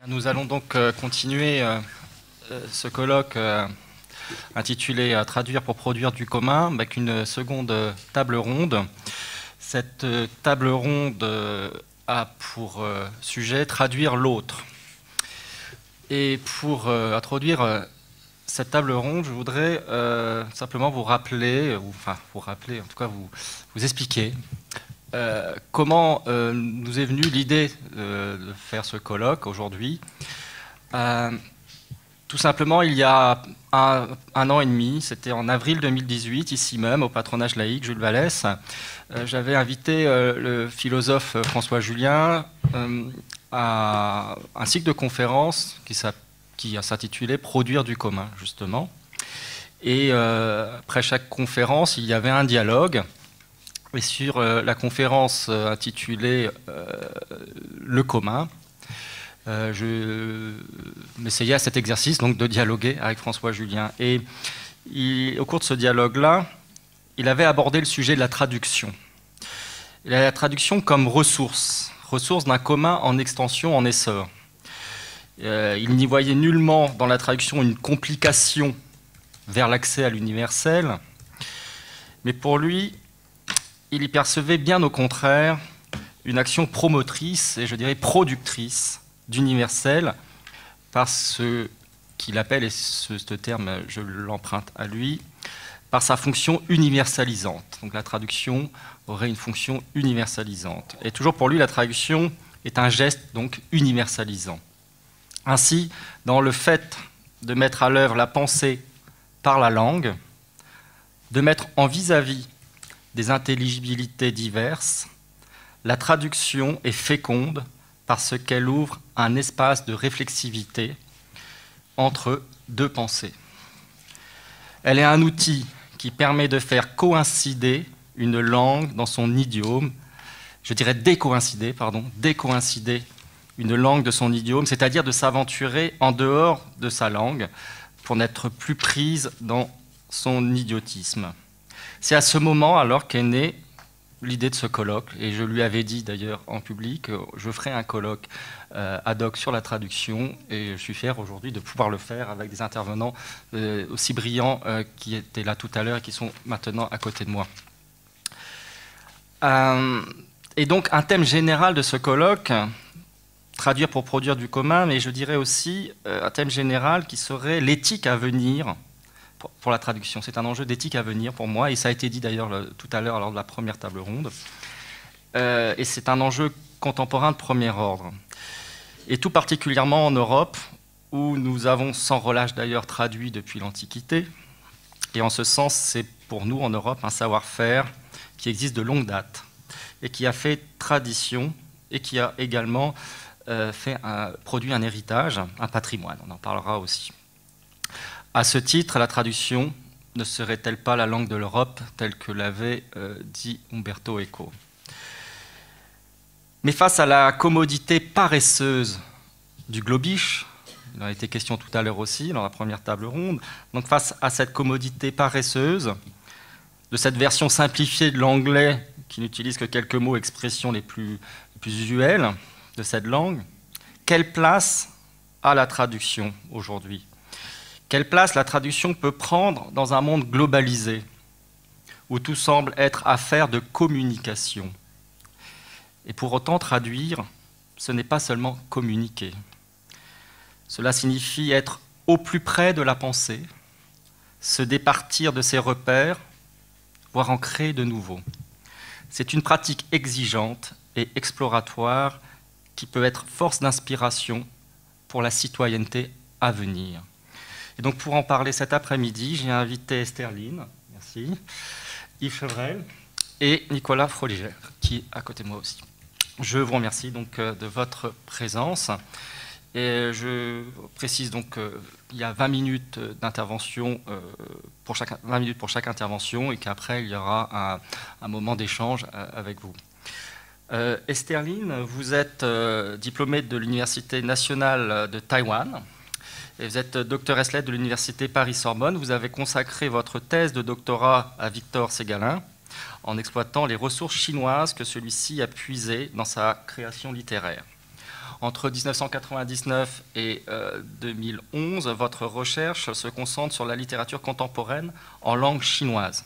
Nous allons donc continuer ce colloque intitulé « Traduire pour produire du commun » avec une seconde table ronde. Cette table ronde a pour sujet « Traduire l'autre ». Et pour introduire cette table ronde, je voudrais simplement vous rappeler, en tout cas vous expliquer comment nous est venue l'idée de faire ce colloque aujourd'hui. Tout simplement, il y a un an et demi, c'était en avril 2018, ici même, au patronage laïque Jules Vallès, j'avais invité le philosophe François Julien à un cycle de conférences qui s'intitulait « Produire du commun », justement. Et après chaque conférence, il y avait un dialogue. Et sur la conférence intitulée « Le commun », je m'essayais à cet exercice donc, de dialoguer avec François Julien. Et au cours de ce dialogue-là, il avait abordé le sujet de la traduction. Et la traduction comme ressource d'un commun en extension, en essor. Il n'y voyait nullement dans la traduction une complication vers l'accès à l'universel, mais pour lui, il y percevait bien au contraire une action promotrice et je dirais productrice d'universel par ce qu'il appelle, et ce terme je l'emprunte à lui, par sa fonction universalisante. Donc la traduction aurait une fonction universalisante. Et toujours pour lui, la traduction est un geste donc universalisant. Ainsi, dans le fait de mettre à l'œuvre la pensée par la langue, de mettre en vis-à-vis des intelligibilités diverses, la traduction est féconde parce qu'elle ouvre un espace de réflexivité entre deux pensées. Elle est un outil qui permet de faire coïncider une langue dans son idiome, je dirais décoïncider une langue de son idiome, c'est-à-dire de s'aventurer en dehors de sa langue pour n'être plus prise dans son idiotisme. C'est à ce moment alors qu'est née l'idée de ce colloque, et je lui avais dit d'ailleurs en public, je ferai un colloque ad hoc sur la traduction, et je suis fier aujourd'hui de pouvoir le faire avec des intervenants aussi brillants qui étaient là tout à l'heure et qui sont maintenant à côté de moi. Et donc un thème général de ce colloque, traduire pour produire du commun, mais je dirais aussi un thème général qui serait l'éthique à venir pour la traduction. C'est un enjeu d'éthique à venir pour moi, et ça a été dit d'ailleurs tout à l'heure lors de la première table ronde. Et c'est un enjeu contemporain de premier ordre. Et tout particulièrement en Europe, où nous avons sans relâche d'ailleurs traduit depuis l'Antiquité. Et en ce sens, c'est pour nous en Europe un savoir-faire qui existe de longue date, et qui a fait tradition, et qui a également produit un héritage, un patrimoine. On en parlera aussi. À ce titre, la traduction ne serait-elle pas la langue de l'Europe, telle que l'avait dit Umberto Eco? Mais face à la commodité paresseuse du globish, il en a été question tout à l'heure aussi, dans la première table ronde, donc face à cette commodité paresseuse, de cette version simplifiée de l'anglais, qui n'utilise que quelques mots, expressions les plus usuelles de cette langue, quelle place a la traduction aujourd'hui ? Quelle place la traduction peut prendre dans un monde globalisé, où tout semble être affaire de communication? Et pour autant, traduire, ce n'est pas seulement communiquer. Cela signifie être au plus près de la pensée, se départir de ses repères, voire en créer de nouveaux. C'est une pratique exigeante et exploratoire qui peut être force d'inspiration pour la citoyenneté à venir. Et donc pour en parler cet après-midi, j'ai invité Esther Line, merci, Yves Chevrel et Nicolas Froliger, qui est à côté de moi aussi. Je vous remercie donc de votre présence. Et je précise donc qu'il y a 20 minutes d'intervention, 20 minutes pour chaque intervention, et qu'après il y aura un moment d'échange avec vous. Esther Line, vous êtes diplômée de l'Université nationale de Taïwan, et vous êtes doctoresse lettres de l'Université Paris-Sorbonne. Vous avez consacré votre thèse de doctorat à Victor Ségalin en exploitant les ressources chinoises que celui-ci a puisées dans sa création littéraire. Entre 1999 et 2011, votre recherche se concentre sur la littérature contemporaine en langue chinoise.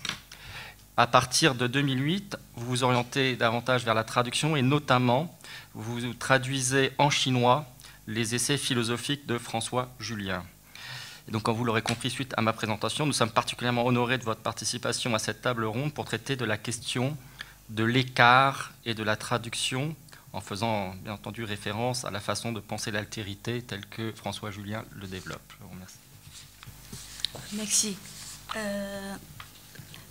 À partir de 2008, vous vous orientez davantage vers la traduction et notamment, vous traduisez en chinois les essais philosophiques de François Julien. Et donc, comme vous l'aurez compris suite à ma présentation, nous sommes particulièrement honorés de votre participation à cette table ronde pour traiter de la question de l'écart et de la traduction, en faisant bien entendu référence à la façon de penser l'altérité telle que François Julien le développe. Je vous remercie. Merci.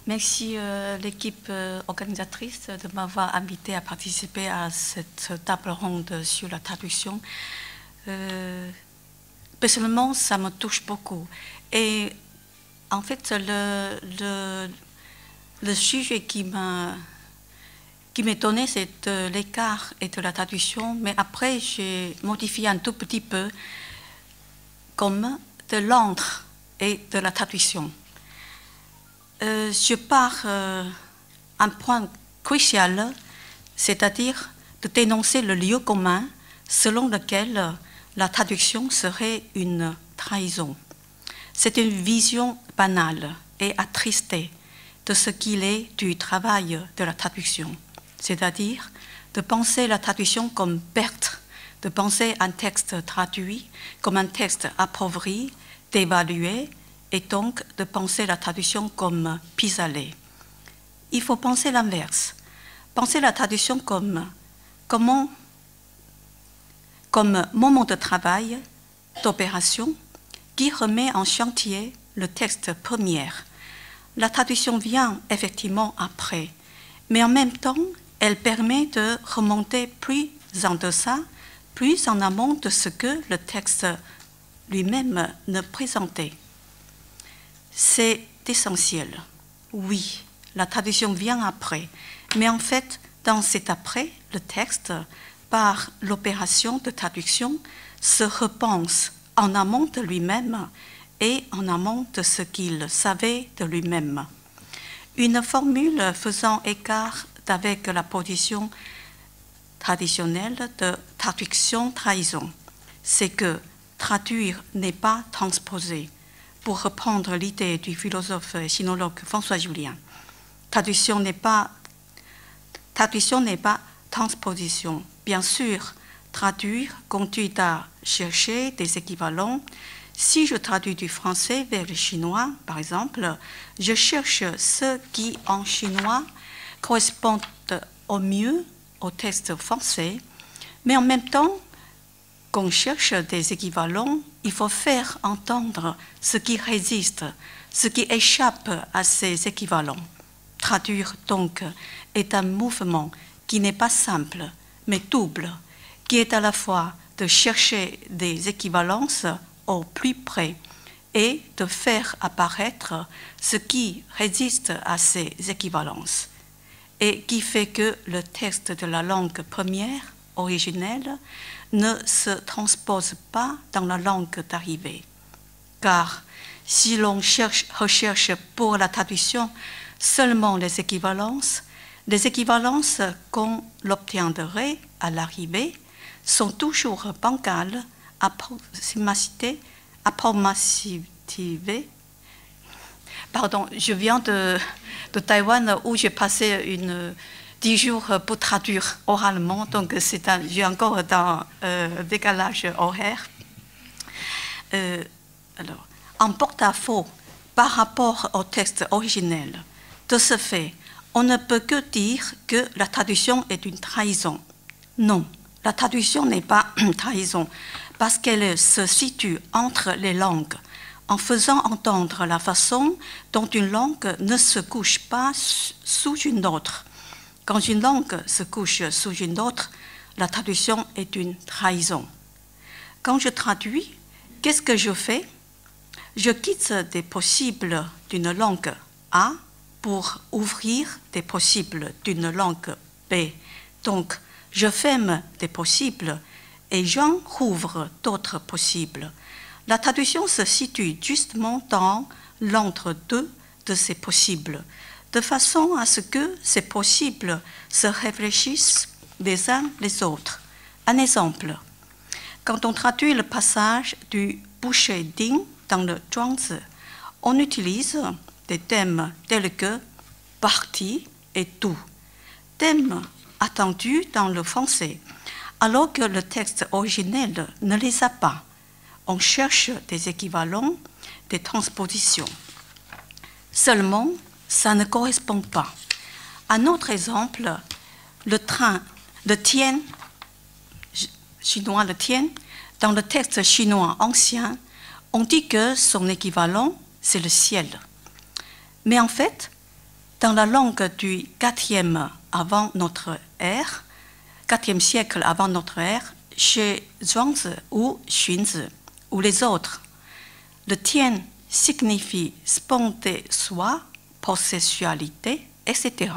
Merci l'équipe organisatrice de m'avoir invité à participer à cette table ronde sur la traduction. Personnellement, ça me touche beaucoup. Et en fait, le sujet qui m'étonnait, c'est l'écart et de la traduction. Mais après, j'ai modifié un tout petit peu comme de l'entre et de la traduction. Je pars un point crucial, c'est-à-dire de dénoncer le lieu commun selon lequel la traduction serait une trahison. C'est une vision banale et attristée de ce qu'il est du travail de la traduction, c'est-à-dire de penser la traduction comme perte, de penser un texte traduit comme un texte appauvri, d'évaluer, et donc de penser la traduction comme pis-aller. Il faut penser l'inverse. Penser la traduction comme moment de travail, d'opération, qui remet en chantier le texte premier. La traduction vient effectivement après, mais en même temps, elle permet de remonter plus en deçà, plus en amont de ce que le texte lui-même ne présentait. C'est essentiel. Oui, la traduction vient après. Mais en fait, dans cet après, le texte, par l'opération de traduction, se repense en amont de lui-même et en amont de ce qu'il savait de lui-même. Une formule faisant écart avec la position traditionnelle de traduction-trahison, c'est que traduire n'est pas transposer. Pour reprendre l'idée du philosophe et sinologue François Julien, traduction n'est pas transposition. Bien sûr, traduire conduit à chercher des équivalents. Si je traduis du français vers le chinois, par exemple, je cherche ce qui, en chinois, correspond au mieux au texte français, mais en même temps, qu'on cherche des équivalents, il faut faire entendre ce qui résiste, ce qui échappe à ces équivalents. Traduire, donc, est un mouvement qui n'est pas simple, mais double, qui est à la fois de chercher des équivalences au plus près et de faire apparaître ce qui résiste à ces équivalences et qui fait que le texte de la langue première, originelle, ne se transpose pas dans la langue d'arrivée. Car si l'on recherche pour la traduction seulement les équivalences qu'on obtiendrait à l'arrivée sont toujours bancales, approximatives. Pardon, je viens de Taïwan où j'ai passé 10 jours pour traduire oralement, donc j'ai encore dans décalage horaire. Alors, en porte-à-faux par rapport au texte originel, de ce fait, on ne peut que dire que la traduction est une trahison. Non, la traduction n'est pas une trahison parce qu'elle se situe entre les langues, en faisant entendre la façon dont une langue ne se couche pas sous une autre. Quand une langue se couche sous une autre, la traduction est une trahison. Quand je traduis, qu'est-ce que je fais? Je quitte des possibles d'une langue A pour ouvrir des possibles d'une langue B. Donc, je ferme des possibles et j'en rouvre d'autres possibles. La traduction se situe justement dans l'entre-deux de ces possibles, de façon à ce que ces possibles se réfléchissent les uns les autres. Un exemple, Quand on traduit le passage du boucher Ding dans le Zhuangzi, on utilise des thèmes tels que partie et tout, thèmes attendus dans le français, alors que le texte originel ne les a pas. On cherche des équivalents, des transpositions. Seulement, ça ne correspond pas. Un autre exemple, le tien, chinois le tien, dans le texte chinois ancien, on dit que son équivalent, c'est le ciel. Mais en fait, dans la langue du 4e avant notre ère, 4e siècle avant notre ère, chez Zhuangzi ou Xunzi ou les autres, le tien signifie sponté soi, possessualité, etc.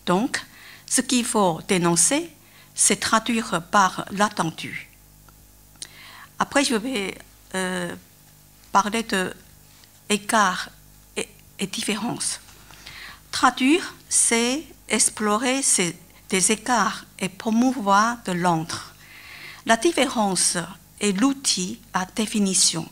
Donc, ce qu'il faut dénoncer, c'est traduire par l'attendu. Après, je vais parler de écart et différence. Traduire, c'est explorer des écarts et promouvoir de l'autre. La différence est l'outil à définition.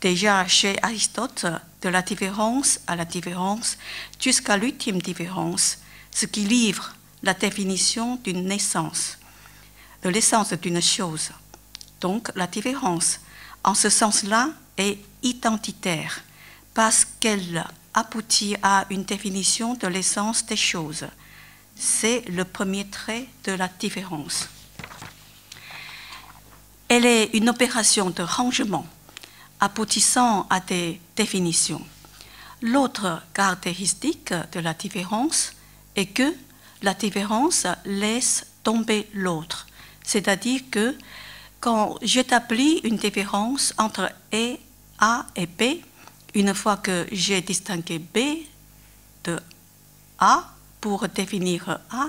Déjà chez Aristote, de la différence à la différence jusqu'à l'ultime différence, ce qui livre la définition d'une essence, de l'essence d'une chose. Donc la différence, en ce sens-là, est identitaire parce qu'elle aboutit à une définition de l'essence des choses. C'est le premier trait de la différence. Elle est une opération de rangement, aboutissant à des définitions. L'autre caractéristique de la différence est que la différence laisse tomber l'autre. C'est-à-dire que quand j'établis une différence entre A et B, une fois que j'ai distingué B de A pour définir A,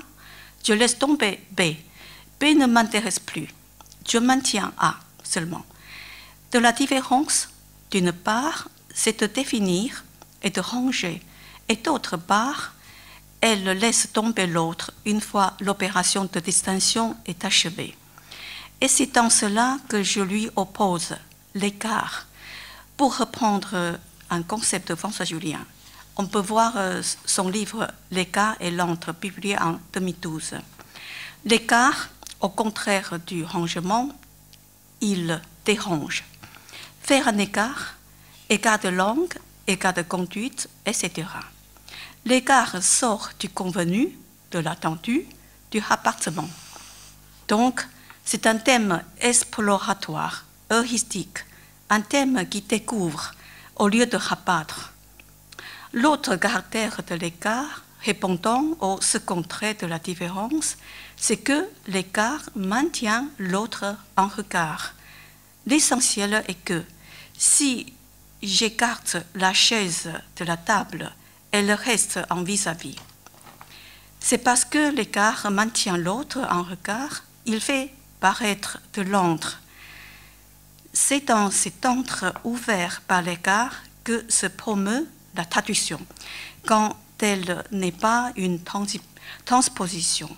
je laisse tomber B. B ne m'intéresse plus. Je maintiens A seulement. De la différence, d'une part, c'est de définir et de ranger, et d'autre part, elle laisse tomber l'autre une fois l'opération de distinction est achevée. Et c'est dans cela que je lui oppose l'écart. Pour reprendre un concept de François Julien, on peut voir son livre « L'écart et l'autre » publié en 2012. L'écart, au contraire du rangement, il dérange. Faire un écart de langue, écart de conduite, etc. L'écart sort du convenu, de l'attendu, du rapportement. Donc, c'est un thème exploratoire, heuristique, un thème qui découvre au lieu de rabattre. L'autre caractère de l'écart, répondant au second trait de la différence, c'est que l'écart maintient l'autre en regard. L'essentiel est que si j'écarte la chaise de la table, elle reste en vis-à-vis. C'est parce que l'écart maintient l'autre en regard, il fait paraître de l'autre. C'est dans cet entre ouvert par l'écart que se promeut la traduction, quand elle n'est pas une transposition,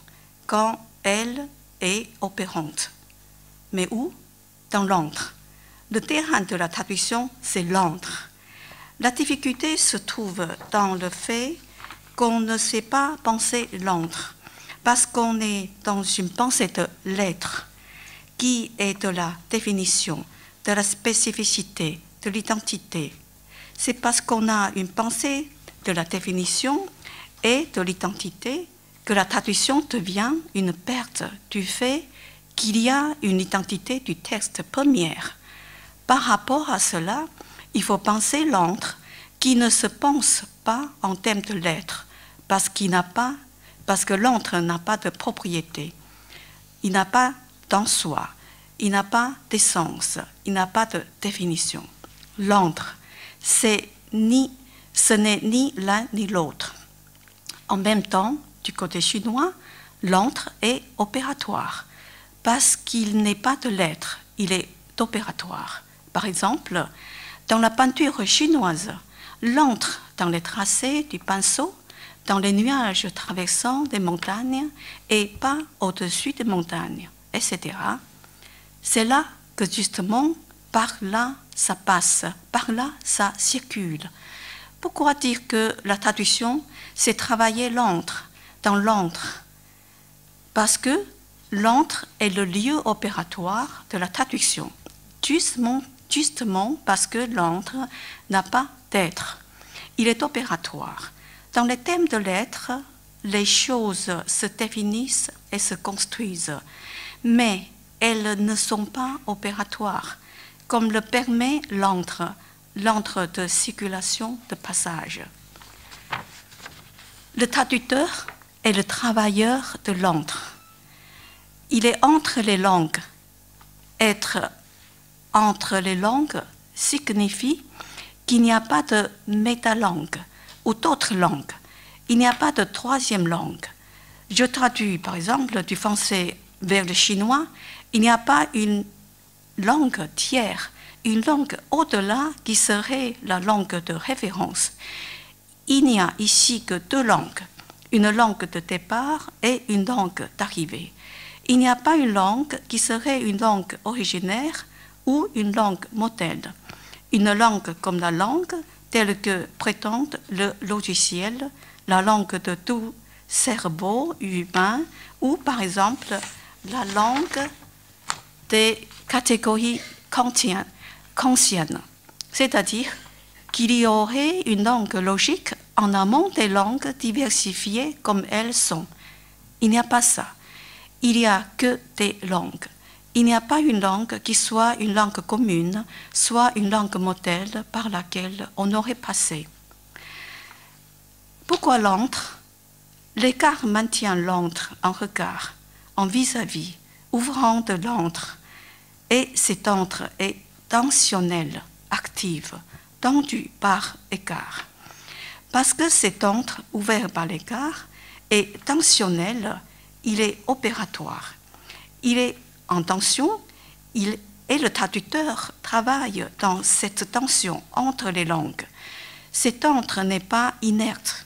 quand elle est opérante. Mais où? Dans l'entre. Le terrain de la traduction, c'est l'entre. La difficulté se trouve dans le fait qu'on ne sait pas penser l'entre, parce qu'on est dans une pensée de l'être, qui est de la définition, de la spécificité, de l'identité. C'est parce qu'on a une pensée de la définition et de l'identité que la traduction devient une perte du fait qu'il y a une identité du texte première. Par rapport à cela, il faut penser l'entre qui ne se pense pas en termes de l'être, parce que l'entre n'a pas de propriété, il n'a pas d'en soi, il n'a pas d'essence, il n'a pas de définition. L'entre, ce n'est ni l'un ni l'autre. En même temps, du côté chinois, l'entre est opératoire, parce qu'il n'est pas de l'être, il est opératoire. Par exemple, dans la peinture chinoise, l'entre dans les tracés du pinceau, dans les nuages traversant des montagnes et pas au-dessus des montagnes, etc. C'est là que justement, par là, ça passe, par là, ça circule. Pourquoi dire que la traduction, c'est travailler l'antre, dans l'antre? Parce que l'antre est le lieu opératoire de la traduction, justement parce que l'antre n'a pas d'être. Il est opératoire. Dans les thèmes de l'être, les choses se définissent et se construisent, mais elles ne sont pas opératoires, comme le permet l'antre de circulation, de passage. Le traducteur est le travailleur de l'antre. Il est entre les langues. Être entre les langues signifie qu'il n'y a pas de métalangue ou d'autres langues. Il n'y a pas de troisième langue. Je traduis, par exemple, du français vers le chinois. Il n'y a pas une langue tiers, une langue au-delà qui serait la langue de référence. Il n'y a ici que deux langues, une langue de départ et une langue d'arrivée. Il n'y a pas une langue qui serait une langue originaire ou une langue modèle. Une langue comme la langue, telle que prétendent le logiciel, la langue de tout cerveau humain, ou par exemple la langue des catégories kantiennes, c'est-à-dire qu'il y aurait une langue logique en amont des langues diversifiées comme elles sont. Il n'y a pas ça. Il n'y a que des langues. Il n'y a pas une langue qui soit une langue commune, soit une langue modèle par laquelle on aurait passé. Pourquoi l'antre? L'écart maintient l'antre en regard, en vis-à-vis, ouvrant de l'antre. Et cet antre est tensionnel, actif, tendu par écart. Parce que cet antre ouvert par l'écart est tensionnel, il est opératoire. Il est en tension, et le traducteur travaille dans cette tension entre les langues. Cet antre n'est pas inerte.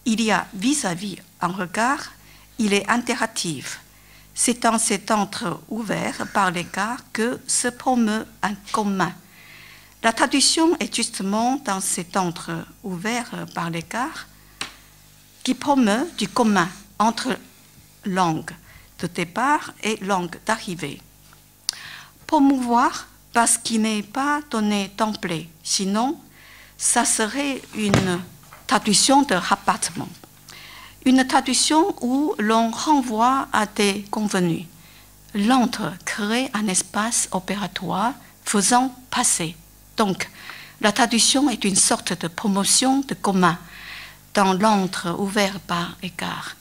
Il y a vis-à-vis un regard, il est interactif. C'est dans cet antre ouvert par l'écart que se promeut un commun. La traduction est justement dans cet antre ouvert par l'écart qui promeut du commun entre langue de départ et langue d'arrivée. Promouvoir parce qu'il n'est pas donné d'emblée, sinon ça serait une traduction de rabattement. Une traduction où l'on renvoie à des convenus. L'antre crée un espace opératoire faisant passer. Donc, la traduction est une sorte de promotion de commun dans l'antre ouvert par écart,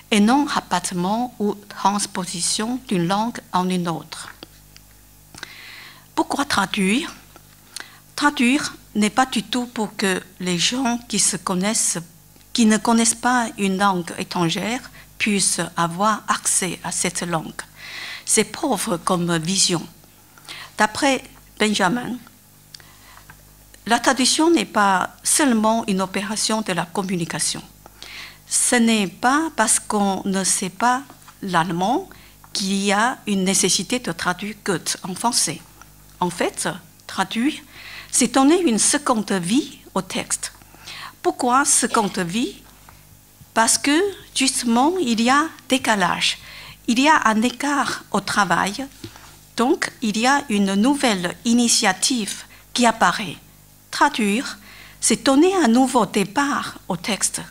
et non rabattement ou transposition d'une langue en une autre. Pourquoi traduire? Traduire n'est pas du tout pour que les gens qui ne connaissent pas une langue étrangère puissent avoir accès à cette langue. C'est pauvre comme vision. D'après Benjamin, la traduction n'est pas seulement une opération de la communication. Ce n'est pas parce qu'on ne sait pas l'allemand qu'il y a une nécessité de traduire Goethe en français. En fait, traduire, c'est donner une seconde vie au texte. Pourquoi seconde vie? Parce que, justement, il y a décalage. Il y a un écart au travail. Donc, il y a une nouvelle initiative qui apparaît. Traduire, c'est donner un nouveau départ au texte.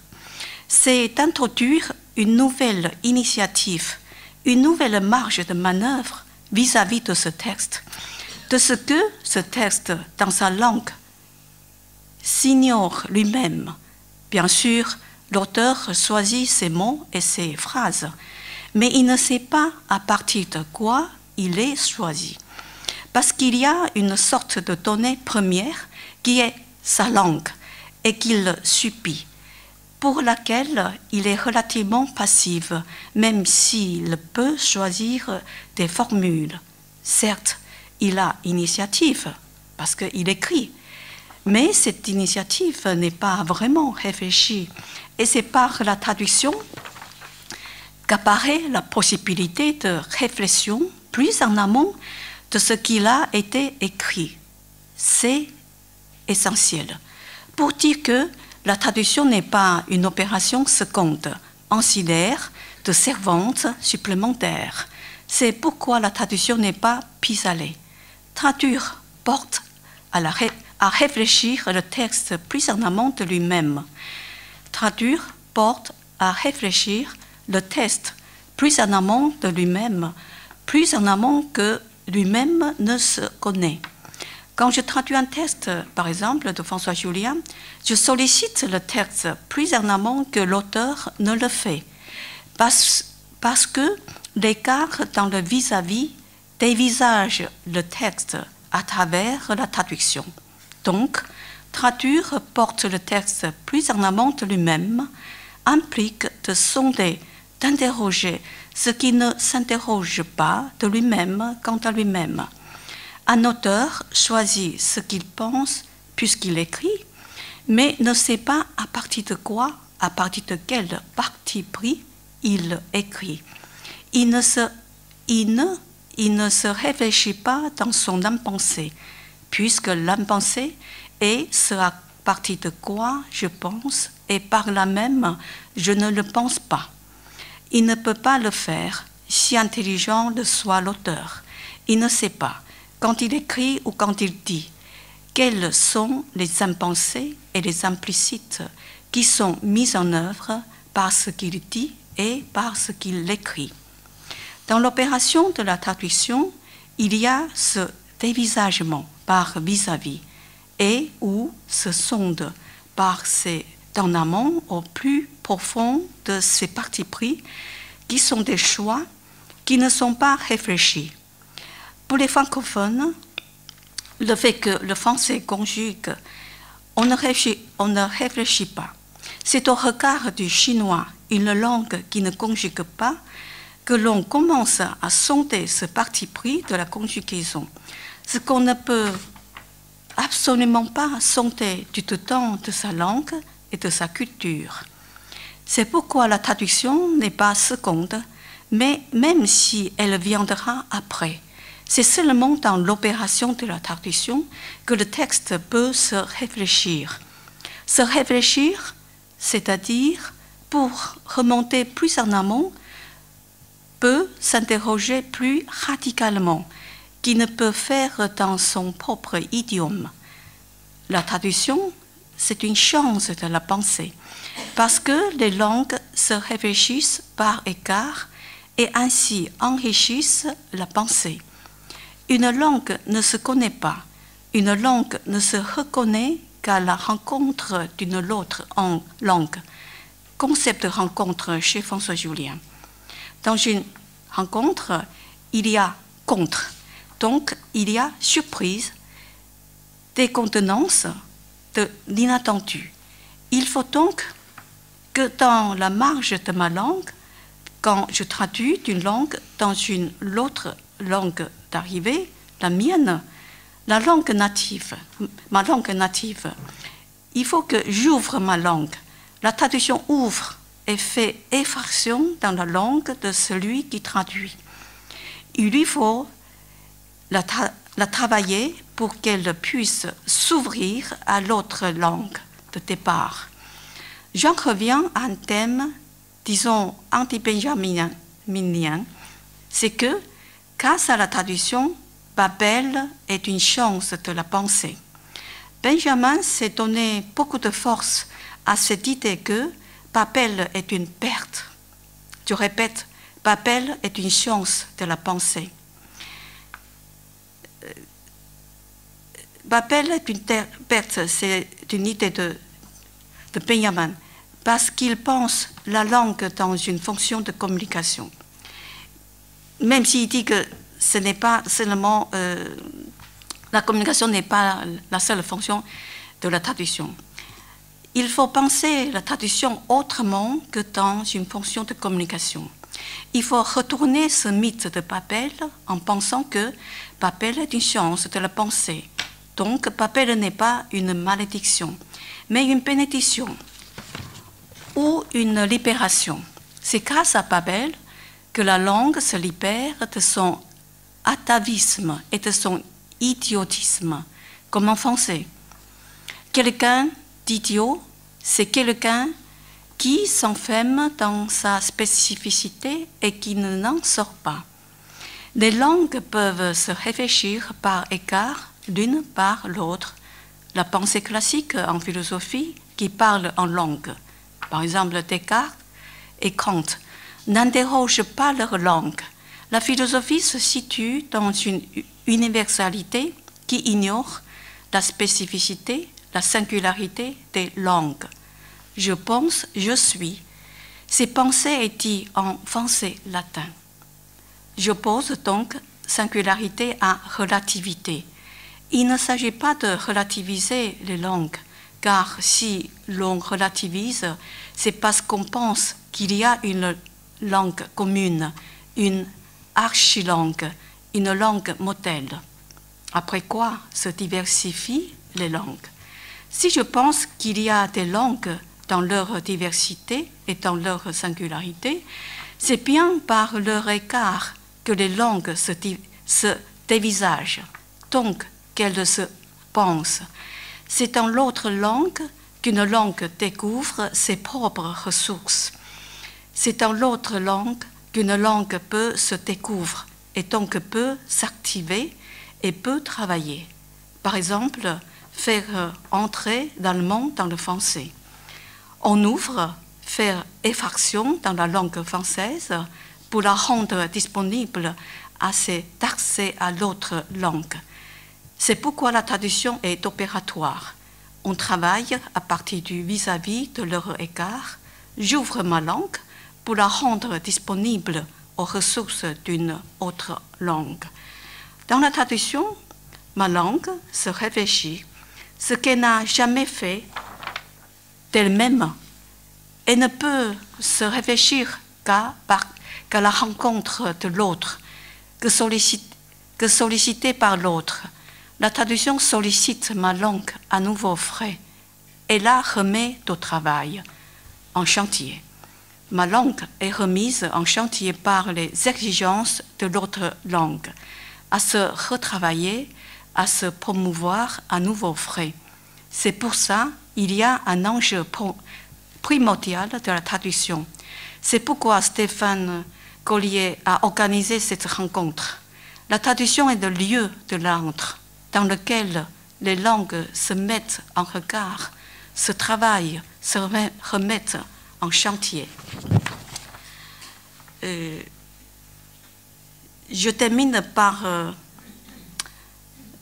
C'est introduire une nouvelle initiative, une nouvelle marge de manœuvre vis-à-vis de ce texte, de ce que ce texte, dans sa langue, s'ignore lui-même. Bien sûr, l'auteur choisit ses mots et ses phrases, mais il ne sait pas à partir de quoi il est choisi. Parce qu'il y a une sorte de donnée première qui est sa langue et qu'il subit, pour laquelle il est relativement passif, même s'il peut choisir des formules. Certes, il a initiative, parce qu'il écrit, mais cette initiative n'est pas vraiment réfléchie. Et c'est par la traduction qu'apparaît la possibilité de réflexion plus en amont de ce qu'il a été écrit. C'est essentiel. Pour dire que la traduction n'est pas une opération seconde, ancillaire, de servante supplémentaire. C'est pourquoi la traduction n'est pas pis-aller. Traduire porte à réfléchir le texte plus en amont de lui-même. Traduire porte à réfléchir le texte plus en amont de lui-même, plus en amont que lui-même ne se connaît. Quand je traduis un texte, par exemple, de François Julien, je sollicite le texte plus en amont que l'auteur ne le fait, parce que l'écart dans le vis-à-vis dévisage le texte à travers la traduction. Donc, traduire porte le texte plus en amont de lui-même, implique de sonder, d'interroger ce qui ne s'interroge pas de lui-même quant à lui-même. Un auteur choisit ce qu'il pense puisqu'il écrit, mais ne sait pas à partir de quoi, à partir de quel parti pris il écrit. Il ne se réfléchit pas dans son impensé, puisque l'impensé est ce à partir de quoi je pense, et par là même, je ne le pense pas. Il ne peut pas le faire, si intelligent le soit l'auteur. Il ne sait pas, quand il écrit ou quand il dit, quels sont les impensés et les implicites qui sont mis en œuvre par ce qu'il dit et par ce qu'il écrit. Dans l'opération de la traduction, il y a ce dévisagement par vis-à-vis et ou ce sonde par en amont au plus profond de ces partis pris qui sont des choix qui ne sont pas réfléchis. Pour les francophones, le fait que le français conjugue, on ne réfléchit pas. C'est au regard du chinois, une langue qui ne conjugue pas, que l'on commence à sonder ce parti pris de la conjugaison. Ce qu'on ne peut absolument pas sonder du tout temps de sa langue et de sa culture. C'est pourquoi la traduction n'est pas seconde, mais même si elle viendra après, c'est seulement dans l'opération de la traduction que le texte peut se réfléchir. Se réfléchir, c'est-à-dire pour remonter plus en amont, peut s'interroger plus radicalement, qui ne peut faire dans son propre idiome. La traduction, c'est une chance de la pensée, parce que les langues se réfléchissent par écart et ainsi enrichissent la pensée. Une langue ne se connaît pas, une langue ne se reconnaît qu'à la rencontre d'une autre langue. Concept de rencontre chez François Julien. Dans une rencontre, il y a contre, donc il y a surprise, décontenance, de l'inattendu. Il faut donc que dans la marge de ma langue, quand je traduis d'une langue dans une autre langue d'arrivée, la mienne, la langue native, ma langue native, il faut que j'ouvre ma langue. La traduction ouvre et fait effraction dans la langue de celui qui traduit. Il lui faut la travailler pour qu'elle puisse s'ouvrir à l'autre langue de départ. J'en reviens à un thème, disons, anti-benjaminien, c'est que, grâce à la traduction, Babel est une chance de la pensée. Benjamin s'est donné beaucoup de force à cette idée que Babel est une perte. Je répète, Babel est une chance de la pensée. Babel est une perte, c'est une idée de Benjamin, parce qu'il pense la langue dans une fonction de communication. Même s'il dit que ce n'est pas seulement, la communication n'est pas la seule fonction de la traduction. Il faut penser la traduction autrement que dans une fonction de communication. Il faut retourner ce mythe de Babel en pensant que Babel est une chance de la pensée. Donc, Babel n'est pas une malédiction, mais une bénédiction ou une libération. C'est grâce à Babel que la langue se libère de son atavisme et de son idiotisme, comme en français. Quelqu'un d'idiot, c'est quelqu'un qui s'enferme dans sa spécificité et qui n'en sort pas. Les langues peuvent se réfléchir par écart l'une par l'autre. La pensée classique en philosophie qui parle en langue, par exemple Descartes et Kant, n'interrogent pas leur langue. La philosophie se situe dans une universalité qui ignore la spécificité, la singularité des langues. Je pense, je suis. Ces pensées est dit en français latin. J'oppose donc singularité à relativité. Il ne s'agit pas de relativiser les langues, car si l'on relativise, c'est parce qu'on pense qu'il y a une langue commune, une archilangue, une langue modèle. Après quoi se diversifient les langues. Si je pense qu'il y a des langues dans leur diversité et dans leur singularité, c'est bien par leur écart que les langues se dévisagent, donc qu'elles se pensent. C'est dans l'autre langue qu'une langue découvre ses propres ressources. C'est dans l'autre langue qu'une langue peut se découvrir et donc peut s'activer et peut travailler. Par exemple, faire entrer l'allemand dans le français. On ouvre, faire effraction dans la langue française pour la rendre disponible à cet accès à l'autre langue. C'est pourquoi la traduction est opératoire. On travaille à partir du vis-à-vis de leur écart. J'ouvre ma langue pour la rendre disponible aux ressources d'une autre langue. Dans la traduction, ma langue se réfléchit, ce qu'elle n'a jamais fait d'elle-même. Elle ne peut se réfléchir qu'à la rencontre de l'autre, que sollicitée par l'autre. La traduction sollicite ma langue à nouveau frais et la remet au travail, en chantier. Ma langue est remise en chantier par les exigences de l'autre langue, à se retravailler, à se promouvoir à nouveau frais. C'est pour ça qu'il y a un enjeu primordial de la traduction. C'est pourquoi Stéphane Collier a organisé cette rencontre. La traduction est le lieu de l'antre dans lequel les langues se mettent en regard, se travaillent, se remettent en chantier. Je termine par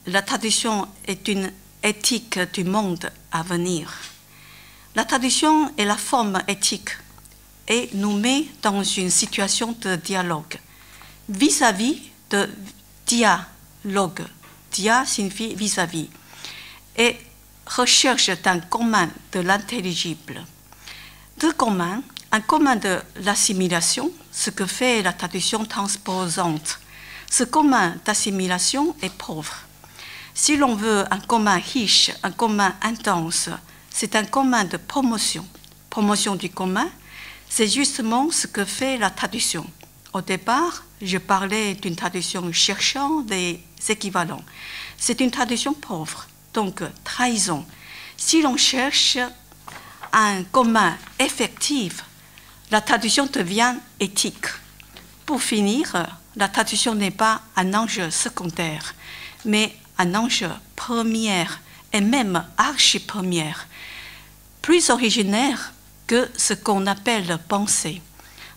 la traduction est une éthique du monde à venir. La traduction est la forme éthique et nous met dans une situation de dialogue, vis-à-vis de dialogue. Dia signifie vis-à-vis, et recherche d'un commun de l'intelligible. De commun, un commun de l'assimilation, ce que fait la traduction transposante. Ce commun d'assimilation est pauvre. Si l'on veut un commun riche, un commun intense, c'est un commun de promotion. Promotion du commun, c'est justement ce que fait la traduction. Au départ, je parlais d'une traduction cherchant des équivalents. C'est une traduction pauvre, donc trahison. Si l'on cherche un commun effectif, la traduction devient éthique. Pour finir, la traduction n'est pas un enjeu secondaire, mais un enjeu premier et même archi-premier, plus originaire que ce qu'on appelle pensée.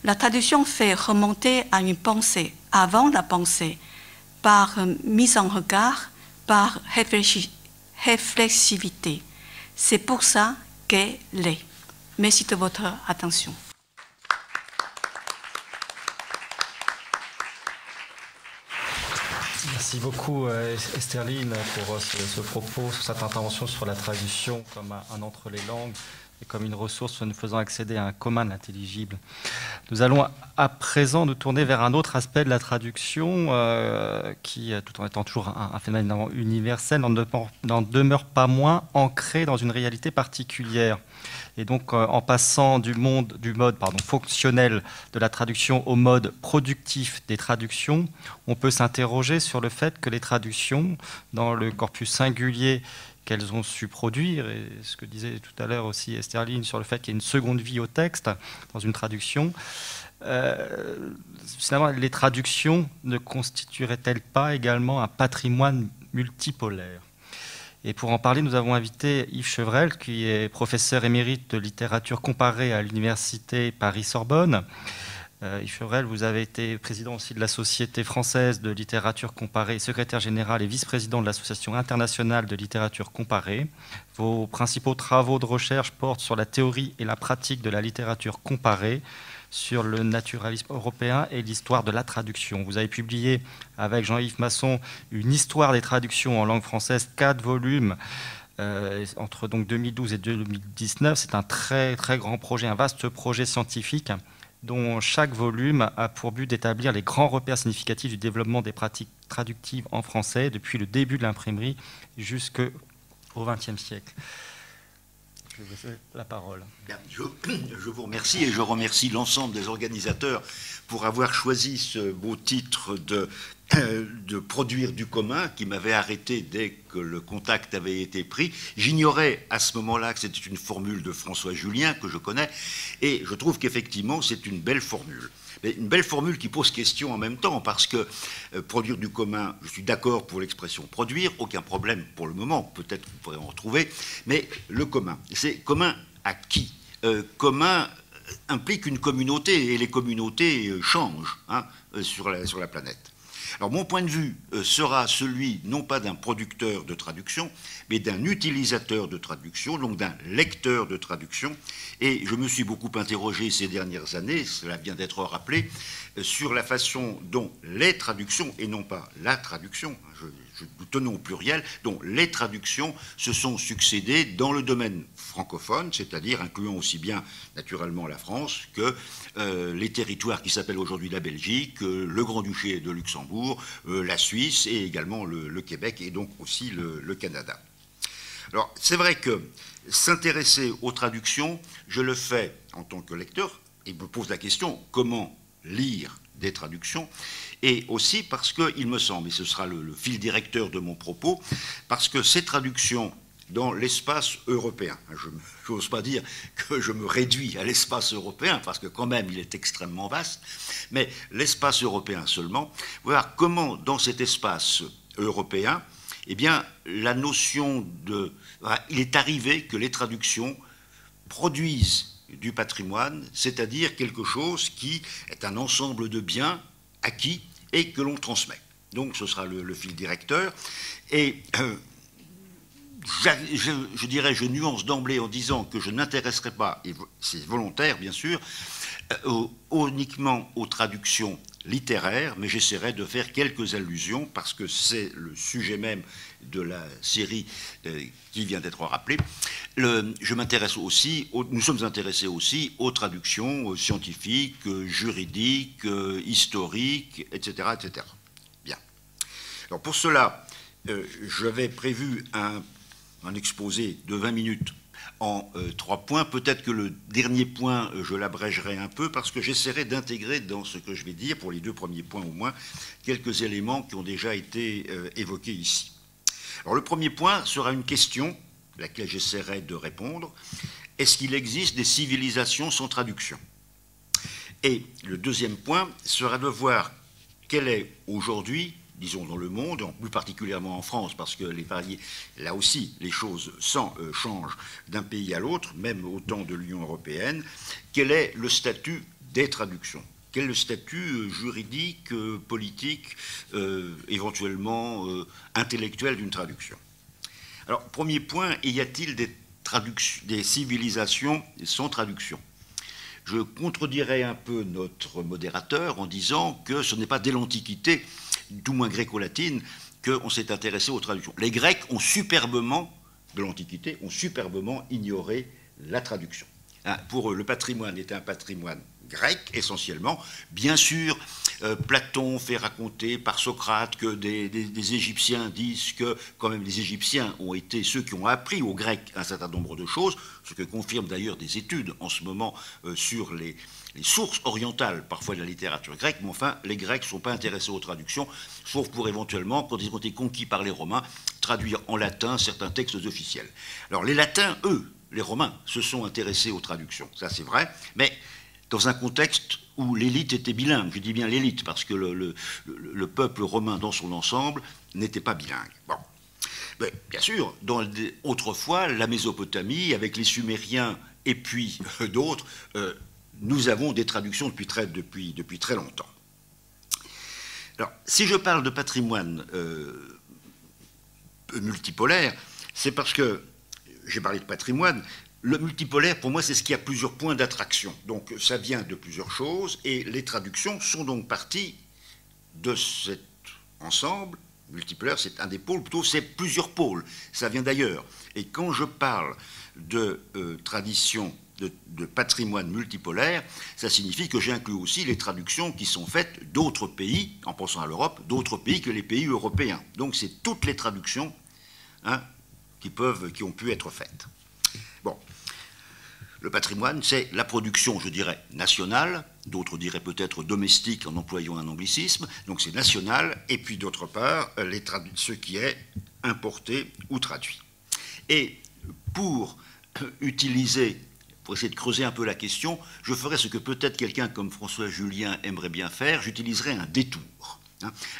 La traduction fait remonter à une pensée avant la pensée, par mise en regard, par réflexivité. C'est pour ça qu'elle est. Merci de votre attention. Merci beaucoup Estherline pour ce propos, sur cette intervention sur la traduction comme un entre les langues. et comme une ressource nous faisant accéder à un commun de l'intelligible. Nous allons à présent nous tourner vers un autre aspect de la traduction qui, tout en étant toujours un phénomène universel, n'en demeure pas moins ancré dans une réalité particulière. Et donc, en passant du mode fonctionnel de la traduction au mode productif des traductions, on peut s'interroger sur le fait que les traductions, dans le corpus singulier qu'elles ont su produire, et ce que disait tout à l'heure aussi Esterline sur le fait qu'il y a une seconde vie au texte dans une traduction, finalement, les traductions ne constitueraient-elles pas également un patrimoine multipolaire ? Et pour en parler, nous avons invité Yves Chevrel, qui est professeur émérite de littérature comparée à l'université Paris-Sorbonne. Yves Chevrel, vous avez été président aussi de la Société française de littérature comparée, secrétaire général et vice-président de l'Association internationale de littérature comparée. Vos principaux travaux de recherche portent sur la théorie et la pratique de la littérature comparée, sur le naturalisme européen et l'histoire de la traduction. Vous avez publié avec Jean-Yves Masson une histoire des traductions en langue française, 4 volumes, entre donc 2012 et 2019. C'est un très, très grand projet, un vaste projet scientifique dont chaque volume a pour but d'établir les grands repères significatifs du développement des pratiques traductives en français depuis le début de l'imprimerie jusqu'au XXe siècle. Je vous laisse la parole. Bien, je vous remercie et je remercie l'ensemble des organisateurs pour avoir choisi ce beau titre de produire du commun qui m'avait arrêté dès que le contact avait été pris. J'ignorais à ce moment-là que c'était une formule de François Julien que je connais et je trouve qu'effectivement c'est une belle formule. Mais une belle formule qui pose question en même temps, parce que produire du commun, je suis d'accord pour l'expression produire, aucun problème pour le moment, peut-être que vous pourrez en retrouver, mais le commun, c'est commun à qui? Commun implique une communauté, et les communautés changent sur la planète. Alors mon point de vue sera celui non pas d'un producteur de traduction, mais d'un utilisateur de traduction, donc d'un lecteur de traduction. Et je me suis beaucoup interrogé ces dernières années, cela vient d'être rappelé, sur la façon dont les traductions, et non pas la traduction, nous tenons au pluriel, dont les traductions se sont succédées dans le domaine francophone, c'est-à-dire incluant aussi bien naturellement la France que les territoires qui s'appellent aujourd'hui la Belgique, le Grand-Duché de Luxembourg, la Suisse et également le Québec et donc aussi le Canada. Alors c'est vrai que s'intéresser aux traductions, je le fais en tant que lecteur et me pose la question comment lire des traductions, et aussi parce qu'il me semble, et ce sera le fil directeur de mon propos, parce que ces traductions dans l'espace européen, je n'ose pas dire que je me réduis à l'espace européen, parce que quand même il est extrêmement vaste, mais l'espace européen seulement, voir comment dans cet espace européen, eh bien, la notion de... Il est arrivé que les traductions produisent du patrimoine, c'est-à-dire quelque chose qui est un ensemble de biens acquis et que l'on transmet. Donc ce sera le fil directeur. Et je dirais, je nuance d'emblée en disant que je n'intéresserai pas, et c'est volontaire bien sûr, uniquement aux traductions littéraires, mais j'essaierai de faire quelques allusions parce que c'est le sujet même de la série qui vient d'être rappelée. Je m'intéresse aussi, nous sommes intéressés aussi aux traductions scientifiques, juridiques, historiques, etc., etc. Bien. Alors pour cela, j'avais prévu un exposé de 20 minutes en 3 points. Peut-être que le dernier point, je l'abrégerai un peu parce que j'essaierai d'intégrer dans ce que je vais dire, pour les 2 premiers points au moins, quelques éléments qui ont déjà été évoqués ici. Alors le premier point sera une question à laquelle j'essaierai de répondre. Est-ce qu'il existe des civilisations sans traduction? Et le deuxième point sera de voir quelle est aujourd'hui, disons dans le monde, plus particulièrement en France, parce que là aussi les choses changent d'un pays à l'autre, même au temps de l'Union européenne, quel est le statut des traductions? Quel est le statut juridique, politique, éventuellement intellectuel d'une traduction? Alors, premier point, y a-t-il des civilisations sans traduction? Je contredirais un peu notre modérateur en disant que ce n'est pas dès l'Antiquité, tout moins gréco-latine, qu'on s'est intéressé aux traductions. Les Grecs ont superbement, de l'Antiquité, ont superbement ignoré la traduction. Pour eux, le patrimoine était un patrimoine grec, essentiellement. Bien sûr, Platon fait raconter par Socrate que des Égyptiens disent que, quand même, les Égyptiens ont été ceux qui ont appris aux Grecs un certain nombre de choses, ce que confirment d'ailleurs des études en ce moment sur les sources orientales, parfois de la littérature grecque, mais enfin, les Grecs ne sont pas intéressés aux traductions, sauf pour éventuellement, quand ils ont été conquis par les Romains, traduire en latin certains textes officiels. Alors, les Latins, eux, les Romains, se sont intéressés aux traductions, ça c'est vrai, mais dans un contexte où l'élite était bilingue. Je dis bien l'élite, parce que le peuple romain dans son ensemble n'était pas bilingue. Bon. Mais, bien sûr, autrefois, la Mésopotamie, avec les Sumériens et puis d'autres, nous avons des traductions depuis très longtemps. Alors, si je parle de patrimoine multipolaire, c'est parce que j'ai parlé de patrimoine. Le multipolaire, pour moi, c'est ce qui a plusieurs points d'attraction. Donc, ça vient de plusieurs choses, et les traductions sont donc parties de cet ensemble. Multipolaire, c'est un des pôles, plutôt, c'est plusieurs pôles. Ça vient d'ailleurs. Et quand je parle de tradition, de patrimoine multipolaire, ça signifie que j'inclus aussi les traductions qui sont faites d'autres pays, en pensant à l'Europe, d'autres pays que les pays européens. Donc, c'est toutes les traductions qui ont pu être faites. Bon, le patrimoine, c'est la production, je dirais, nationale, d'autres diraient peut-être domestique en employant un anglicisme, donc c'est national, et puis d'autre part, ce qui est importé ou traduit. Et pour essayer de creuser un peu la question, je ferai ce que peut-être quelqu'un comme François Julien aimerait bien faire, j'utiliserai un détour.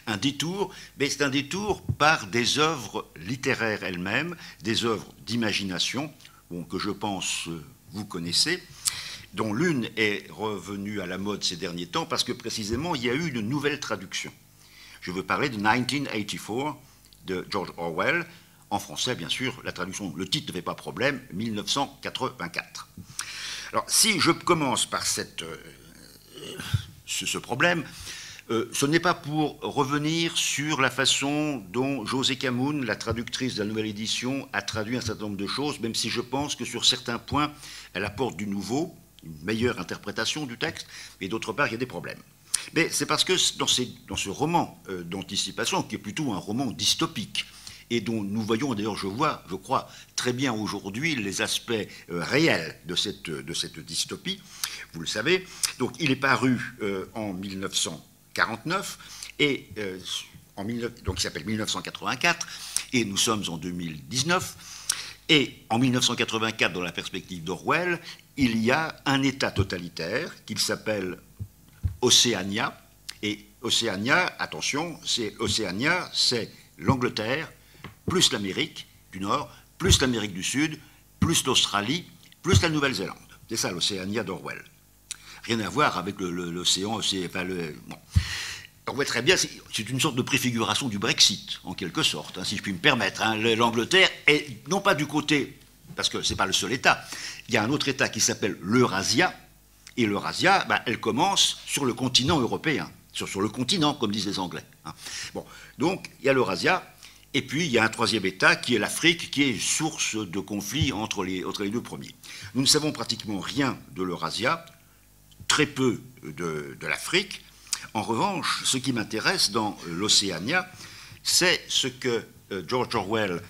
Un détour, mais c'est un détour par des œuvres littéraires elles-mêmes, des œuvres d'imagination, que je pense vous connaissez, dont l'une est revenue à la mode ces derniers temps parce que précisément il y a eu une nouvelle traduction. Je veux parler de 1984 de George Orwell, en français bien sûr, la traduction, le titre ne fait pas problème, 1984. Alors si je commence par ce problème, ce n'est pas pour revenir sur la façon dont José Camoun, la traductrice de la nouvelle édition, a traduit un certain nombre de choses, même si je pense que sur certains points, elle apporte du nouveau, une meilleure interprétation du texte, et d'autre part, il y a des problèmes. Mais c'est parce que dans ce roman d'anticipation, qui est plutôt un roman dystopique, et dont nous voyons d'ailleurs, je crois, très bien aujourd'hui les aspects réels de cette dystopie, vous le savez. Donc il est paru en 1949, et donc il s'appelle 1984, et nous sommes en 2019, et en 1984, dans la perspective d'Orwell, il y a un État totalitaire qui s'appelle Océania, et Océania, attention, Océania, c'est l'Angleterre, plus l'Amérique du Nord, plus l'Amérique du Sud, plus l'Australie, plus la Nouvelle-Zélande. C'est ça l'Océania d'Orwell. Rien à voir avec l'océan, bon. On voit très bien, c'est une sorte de préfiguration du Brexit, en quelque sorte, si je puis me permettre. L'Angleterre est, non pas du côté, parce que ce n'est pas le seul État, il y a un autre État qui s'appelle l'Eurasia, et l'Eurasia, elle commence sur le continent européen, sur le continent, comme disent les Anglais. Bon, donc, il y a l'Eurasia, et puis il y a un troisième État qui est l'Afrique, qui est source de conflits entre les deux premiers. Nous ne savons pratiquement rien de l'Eurasia, très peu de l'Afrique. En revanche, ce qui m'intéresse dans l'Océania, c'est ce que George Orwell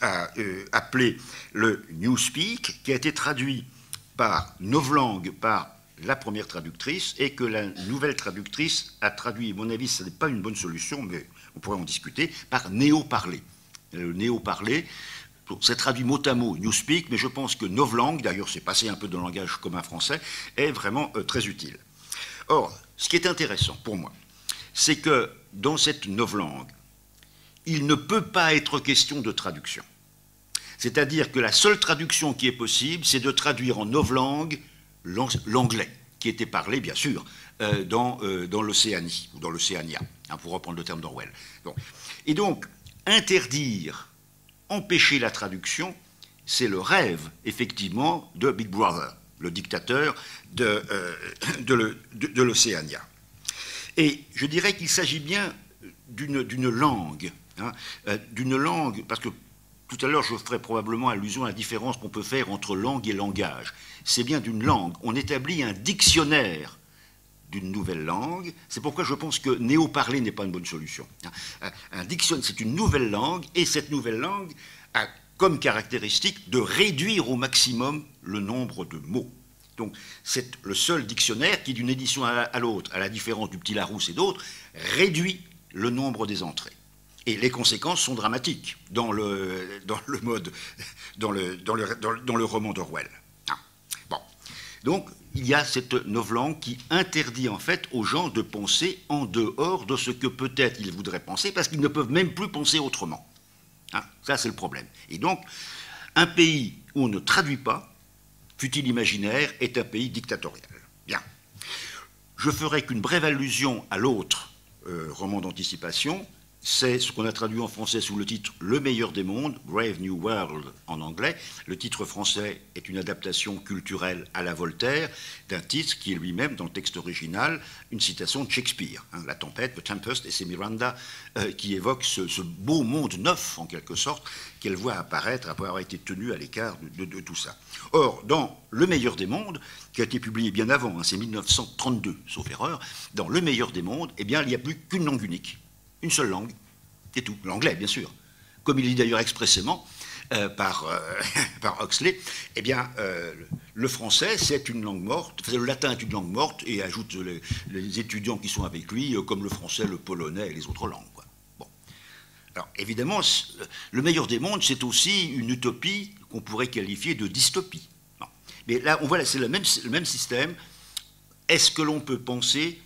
a appelé le Newspeak, qui a été traduit par Novlangue, par la première traductrice, et que la nouvelle traductrice a traduit, à mon avis, ce n'est pas une bonne solution, mais on pourrait en discuter, par néo-parler. Le néo-parler, c'est traduit mot à mot, Newspeak, mais je pense que Novlangue, d'ailleurs c'est passé un peu dans le langage commun français, est vraiment très utile. Or, ce qui est intéressant pour moi, c'est que dans cette novlangue, il ne peut pas être question de traduction. C'est-à-dire que la seule traduction qui est possible, c'est de traduire en novlangue l'anglais, qui était parlé, bien sûr, dans l'Océanie, ou dans l'Océania, pour reprendre le terme d'Orwell. Bon. Et donc, empêcher la traduction, c'est le rêve, effectivement, de Big Brother, le dictateur de l'Océania. Et je dirais qu'il s'agit bien d'une langue, parce que tout à l'heure, je ferai probablement allusion à la différence qu'on peut faire entre langue et langage. C'est bien d'une langue. On établit un dictionnaire d'une nouvelle langue. C'est pourquoi je pense que néo-parler n'est pas une bonne solution. Un dictionnaire, c'est une nouvelle langue, et cette nouvelle langue a comme caractéristique de réduire au maximum le nombre de mots. Donc, c'est le seul dictionnaire qui, d'une édition à l'autre, à la différence du Petit Larousse et d'autres, réduit le nombre des entrées. Et les conséquences sont dramatiques dans le roman d'Orwell. Bon. Donc, il y a cette novlangue qui interdit en fait aux gens de penser en dehors de ce que peut-être ils voudraient penser, parce qu'ils ne peuvent même plus penser autrement. Ça, c'est le problème. Et donc, un pays où on ne traduit pas, fût-il imaginaire, est un pays dictatorial. Bien. Je ferai qu'une brève allusion à l'autre roman d'anticipation. C'est ce qu'on a traduit en français sous le titre « Le meilleur des mondes », « Brave New World » en anglais. Le titre français est une adaptation culturelle à la Voltaire d'un titre qui est lui-même, dans le texte original, une citation de Shakespeare. La tempête, The Tempest, et c'est Miranda qui évoque ce beau monde neuf, en quelque sorte, qu'elle voit apparaître après avoir été tenue à l'écart de tout ça. Or, dans « Le meilleur des mondes », qui a été publié bien avant, c'est 1932, sauf erreur, dans « Le meilleur des mondes », eh bien, il n'y a plus qu'une langue unique. Une seule langue, c'est tout. L'anglais, bien sûr. Comme il est dit d'ailleurs expressément par Huxley, eh bien, le français, c'est une langue morte, le latin est une langue morte, et ajoute les étudiants qui sont avec lui, comme le français, le polonais et les autres langues, quoi. Bon. Alors, évidemment, le meilleur des mondes, c'est aussi une utopie qu'on pourrait qualifier de dystopie. Non. Mais là, on voit, c'est le même système. Est-ce que l'on peut penser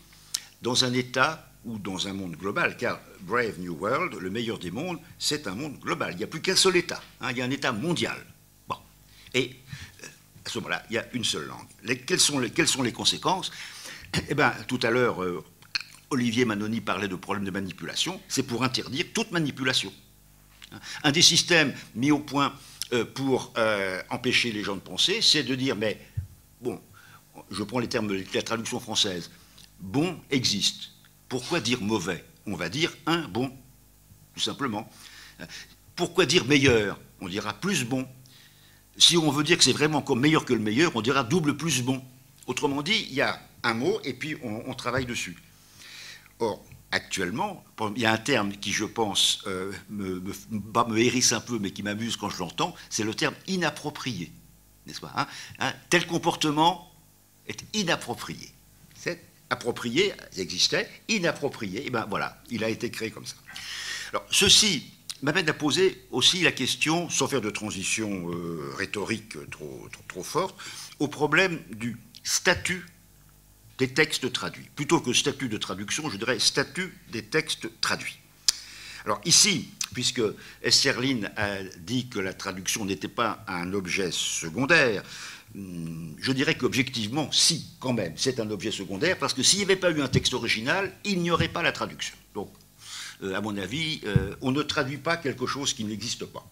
dans un État ou dans un monde global, car Brave New World, le meilleur des mondes, c'est un monde global. Il n'y a plus qu'un seul État, il y a un État mondial. Bon. Et à ce moment-là, il y a une seule langue. Quelles sont les conséquences? Eh bien, tout à l'heure, Olivier Manoni parlait de problèmes de manipulation. C'est pour interdire toute manipulation. Un des systèmes mis au point pour empêcher les gens de penser, c'est de dire, mais, bon, je prends les termes de la traduction française, bon existe. Pourquoi dire mauvais? On va dire un bon, tout simplement. Pourquoi dire meilleur? On dira plus bon. Si on veut dire que c'est vraiment encore meilleur que le meilleur, on dira double plus bon. Autrement dit, il y a un mot et puis on travaille dessus. Or, actuellement, il y a un terme qui, je pense, me hérisse un peu, mais qui m'amuse quand je l'entends, c'est le terme inapproprié. N'est-ce pas, tel comportement est inapproprié. C'est approprié, il existait, inapproprié, et bien voilà, il a été créé comme ça. Alors, ceci m'amène à poser aussi la question, sans faire de transition rhétorique trop forte, au problème du statut des textes traduits. Plutôt que statut de traduction, je dirais statut des textes traduits. Alors ici, puisque Hesselin a dit que la traduction n'était pas un objet secondaire, je dirais qu'objectivement, si, quand même, c'est un objet secondaire, parce que s'il n'y avait pas eu un texte original, il n'y aurait pas la traduction. Donc, à mon avis, on ne traduit pas quelque chose qui n'existe pas.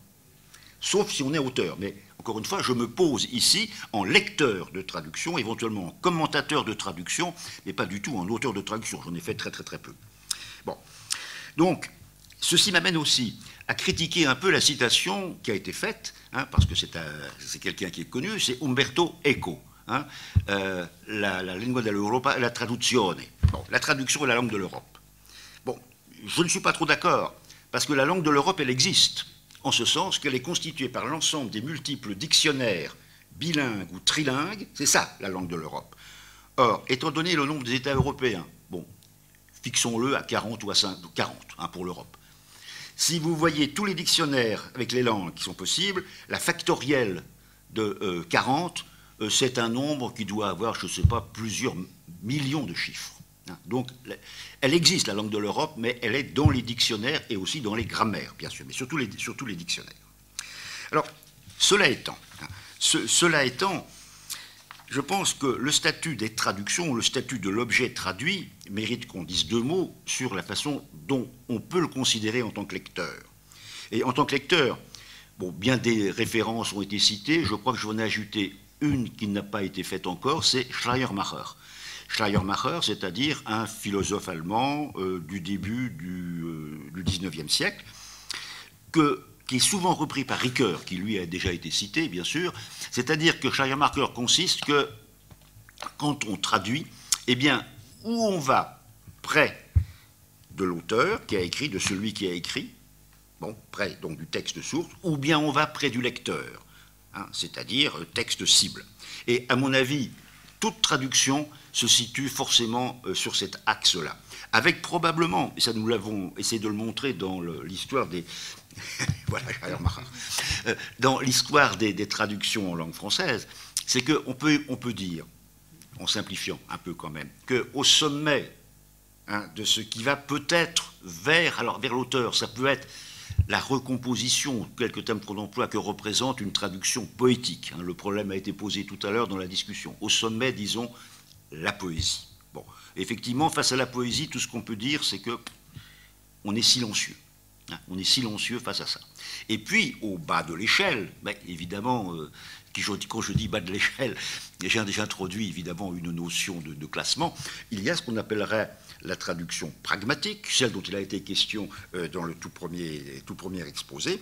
Sauf si on est auteur. Mais, encore une fois, je me pose ici en lecteur de traduction, éventuellement en commentateur de traduction, mais pas du tout en auteur de traduction. J'en ai fait très peu. Bon. Donc, ceci m'amène aussi à critiquer un peu la citation qui a été faite, parce que c'est quelqu'un qui est connu, c'est Umberto Eco, la lingua dell'Europa, la traduzione. Bon, la traduction est la langue de l'Europe. Bon, je ne suis pas trop d'accord, parce que la langue de l'Europe, elle existe, en ce sens qu'elle est constituée par l'ensemble des multiples dictionnaires bilingues ou trilingues, c'est ça la langue de l'Europe. Or, étant donné le nombre des États européens, bon, fixons-le à 40 ou à 50, 40 pour l'Europe. Si vous voyez tous les dictionnaires avec les langues qui sont possibles, la factorielle de 40, c'est un nombre qui doit avoir, je ne sais pas, plusieurs millions de chiffres. Donc, elle existe, la langue de l'Europe, mais elle est dans les dictionnaires et aussi dans les grammaires, bien sûr, mais surtout les dictionnaires. Alors, cela étant, je pense que le statut des traductions, le statut de l'objet traduit, mérite qu'on dise deux mots sur la façon dont on peut le considérer en tant que lecteur. Et en tant que lecteur, bon, bien des références ont été citées, je crois que je vais en ajouter une qui n'a pas été faite encore, c'est Schleiermacher. Schleiermacher, c'est-à-dire un philosophe allemand du début du XIXe siècle, qui est souvent repris par Ricoeur, qui lui a déjà été cité, bien sûr, c'est-à-dire que Schleiermacher consiste que, quand on traduit, eh bien, où on va près de l'auteur qui a écrit, de celui qui a écrit, bon, près donc du texte source, ou bien on va près du lecteur, hein, c'est-à-dire texte cible. Et à mon avis, toute traduction se situe forcément sur cet axe-là, avec probablement, et ça nous l'avons essayé de le montrer dans l'histoire des... voilà, dans l'histoire des traductions en langue française, c'est qu'on peut dire, en simplifiant un peu quand même, qu'au sommet, hein, de ce qui va peut-être vers l'auteur, ça peut être la recomposition, quelques termes qu'on emploie, que représente une traduction poétique. Hein, le problème a été posé tout à l'heure dans la discussion. Au sommet, disons, la poésie. Bon, effectivement, face à la poésie, tout ce qu'on peut dire, c'est que on est silencieux. Hein, on est silencieux face à ça. Et puis, au bas de l'échelle, ben, évidemment, quand je dis bas de l'échelle, j'ai introduit évidemment une notion de classement. Il y a ce qu'on appellerait la traduction pragmatique, celle dont il a été question dans le tout premier exposé,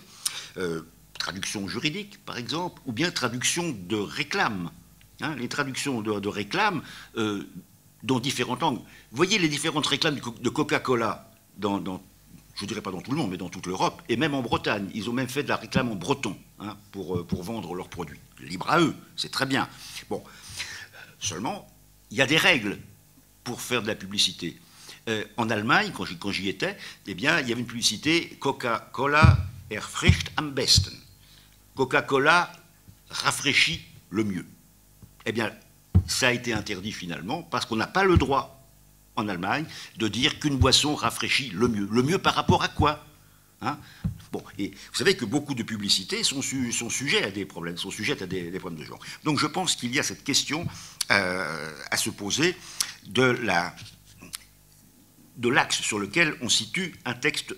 traduction juridique, par exemple, ou bien traduction de réclame. Hein, les traductions de réclame dans différentes langues. Vous voyez les différentes réclames de Coca-Cola je ne dirais pas dans tout le monde, mais dans toute l'Europe, et même en Bretagne. Ils ont même fait de la réclame en breton, hein, pour vendre leurs produits. Libre à eux, c'est très bien. Bon, seulement, il y a des règles pour faire de la publicité. En Allemagne, quand j'y étais, eh bien, il y avait une publicité Coca-Cola erfrischt am besten. Coca-Cola rafraîchit le mieux. Eh bien, ça a été interdit finalement parce qu'on n'a pas le droit en Allemagne de dire qu'une boisson rafraîchit le mieux. Le mieux par rapport à quoi, hein? Bon, et vous savez que beaucoup de publicités sont sujets à des problèmes, sont sujettes à des problèmes de genre. Donc je pense qu'il y a cette question à se poser de l'axe sur lequel on situe un texte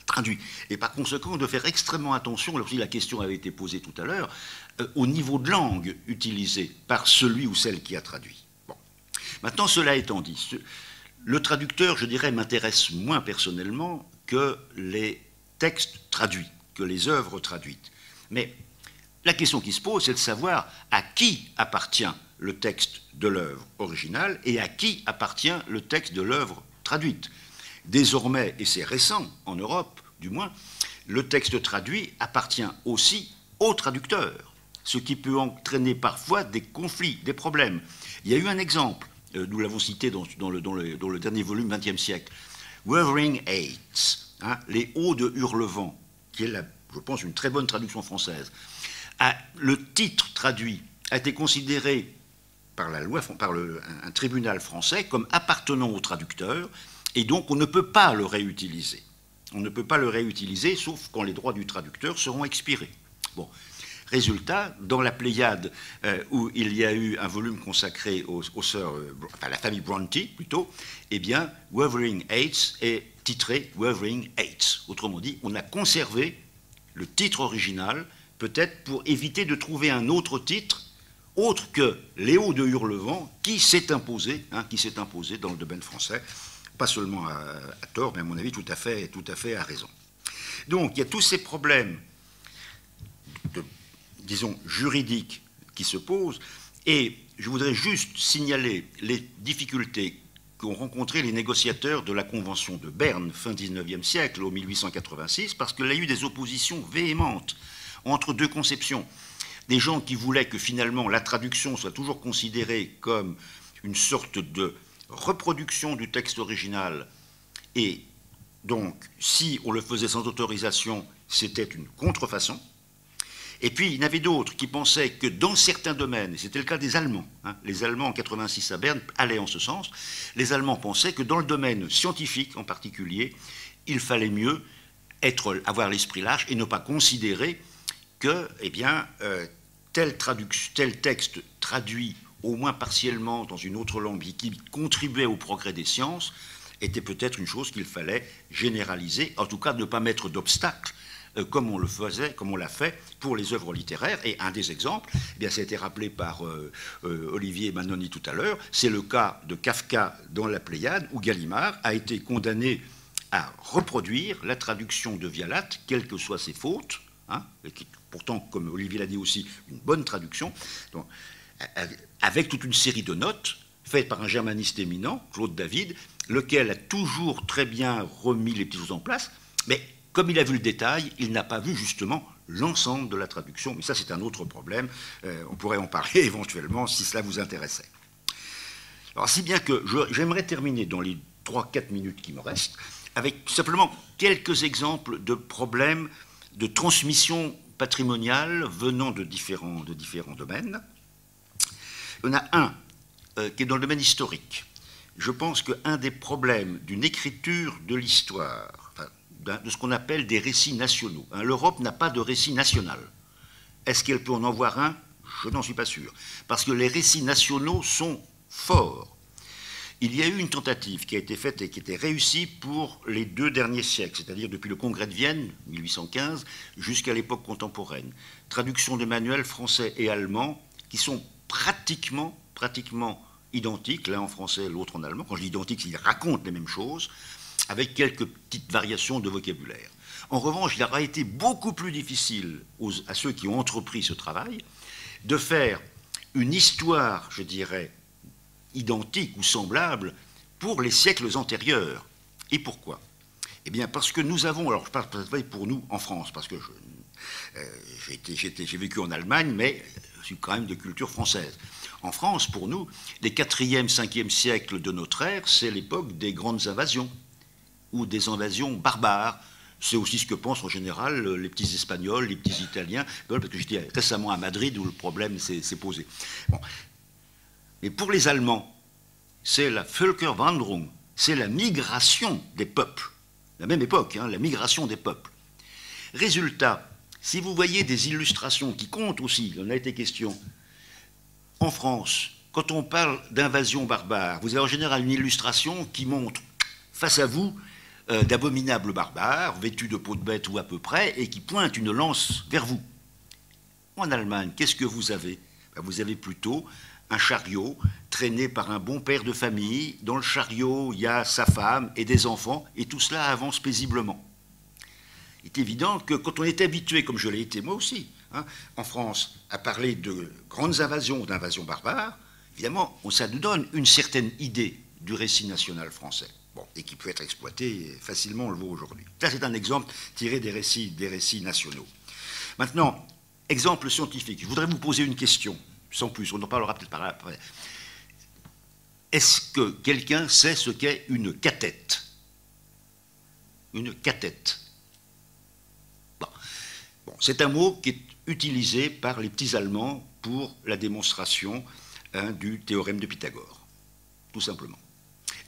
traduit. Et par conséquent, de faire extrêmement attention, lorsque la question avait été posée tout à l'heure, au niveau de langue utilisé par celui ou celle qui a traduit. Bon. Maintenant, cela étant dit, le traducteur, je dirais, m'intéresse moins personnellement que les textes traduits, que les œuvres traduites. Mais la question qui se pose, c'est de savoir à qui appartient le texte de l'œuvre originale et à qui appartient le texte de l'œuvre traduite. Désormais, et c'est récent en Europe du moins, le texte traduit appartient aussi au traducteur, ce qui peut entraîner parfois des conflits, des problèmes. Il y a eu un exemple, nous l'avons cité dans le dernier volume, 20e siècle, Wuthering Heights, hein, les hauts de Hurlevent, qui est, je pense, une très bonne traduction française. Le titre traduit a été considéré par la loi, un tribunal français comme appartenant au traducteur, et donc on ne peut pas le réutiliser. On ne peut pas le réutiliser, sauf quand les droits du traducteur seront expirés. Bon. Résultat, dans la Pléiade, où il y a eu un volume consacré aux sœurs, à la famille Brontë plutôt, eh bien, Wuthering Heights est titré Wuthering Heights. Autrement dit, on a conservé le titre original, peut-être pour éviter de trouver un autre titre, autre que Les Hauts de Hurlevent, qui s'est imposé dans le domaine français, pas seulement à tort, mais à mon avis tout à fait à raison. Donc, il y a tous ces problèmes disons, juridiques qui se posent, et je voudrais juste signaler les difficultés qu'ont rencontrées les négociateurs de la Convention de Berne, fin 19e siècle, au 1886, parce qu'il y a eu des oppositions véhémentes entre deux conceptions. Des gens qui voulaient que finalement la traduction soit toujours considérée comme une sorte de reproduction du texte original, et donc, si on le faisait sans autorisation, c'était une contrefaçon. Et puis, il y en avait d'autres qui pensaient que dans certains domaines, et c'était le cas des Allemands, hein, les Allemands en 86 à Berne allaient en ce sens, les Allemands pensaient que dans le domaine scientifique en particulier, il fallait mieux avoir l'esprit large et ne pas considérer que, eh bien, tel texte traduit au moins partiellement dans une autre langue qui contribuait au progrès des sciences était peut-être une chose qu'il fallait généraliser, en tout cas ne pas mettre d'obstacle comme on l'a fait pour les œuvres littéraires. Et un des exemples, eh bien, ça a été rappelé par Olivier Manoni tout à l'heure, c'est le cas de Kafka dans la Pléiade, où Gallimard a été condamné à reproduire la traduction de Vialat, quelles que soient ses fautes, hein, et qui, pourtant, comme Olivier l'a dit aussi, une bonne traduction, donc, avec toute une série de notes faites par un germaniste éminent, Claude David, lequel a toujours très bien remis les petites choses en place, mais comme il a vu le détail, il n'a pas vu justement l'ensemble de la traduction. Mais ça, c'est un autre problème. On pourrait en parler éventuellement si cela vous intéressait. Alors, si bien que j'aimerais terminer dans les 3-4 minutes qui me restent avec simplement quelques exemples de problèmes de transmission patrimoniale venant de différents domaines. Il y en a un qui est dans le domaine historique. Je pense qu'un des problèmes d'une écriture de l'histoire, enfin, de ce qu'on appelle des récits nationaux, hein, l'Europe n'a pas de récit national. Est-ce qu'elle peut en avoir un? Je n'en suis pas sûr. Parce que les récits nationaux sont forts. Il y a eu une tentative qui a été faite et qui était réussie pour les 2 derniers siècles, c'est-à-dire depuis le Congrès de Vienne, 1815, jusqu'à l'époque contemporaine. Traduction de manuels français et allemands qui sont pratiquement identiques, l'un en français, l'autre en allemand. Quand je dis identiques, ils racontent les mêmes choses, avec quelques petites variations de vocabulaire. En revanche, il aura été beaucoup plus difficile à ceux qui ont entrepris ce travail de faire une histoire, je dirais, identique ou semblable pour les siècles antérieurs. Et pourquoi? Eh bien, parce que nous avons, alors je parle pour nous en France, parce que j'ai vécu en Allemagne, mais je suis quand même de culture française. En France, pour nous, les 4e, 5e siècles de notre ère, c'est l'époque des grandes invasions, ou des invasions barbares. C'est aussi ce que pensent en général les petits Espagnols, les petits Italiens, parce que j'étais récemment à Madrid où le problème s'est posé. Bon. Mais pour les Allemands, c'est la Völkerwanderung, c'est la migration des peuples. La même époque, hein, la migration des peuples. Résultat, si vous voyez des illustrations qui comptent aussi, il en a été question, en France, quand on parle d'invasion barbare, vous avez en général une illustration qui montre face à vous d'abominables barbares, vêtus de peau de bête ou à peu près, et qui pointe une lance vers vous. En Allemagne, qu'est-ce que vous avez? Vous avez plutôt un chariot traîné par un bon père de famille. Dans le chariot, il y a sa femme et des enfants, et tout cela avance paisiblement. Il est évident que quand on est habitué, comme je l'ai été moi aussi, hein, en France, à parler de grandes invasions, d'invasions barbares, évidemment, ça nous donne une certaine idée du récit national français, bon, et qui peut être exploité facilement, on le voit aujourd'hui. Ça, c'est un exemple tiré des récits nationaux. Maintenant, exemple scientifique. Je voudrais vous poser une question, sans plus, on en parlera peut-être par après. Est-ce que quelqu'un sait ce qu'est une cathète? Une cathète. Bon, c'est un mot qui est utilisé par les petits Allemands pour la démonstration du théorème de Pythagore, tout simplement.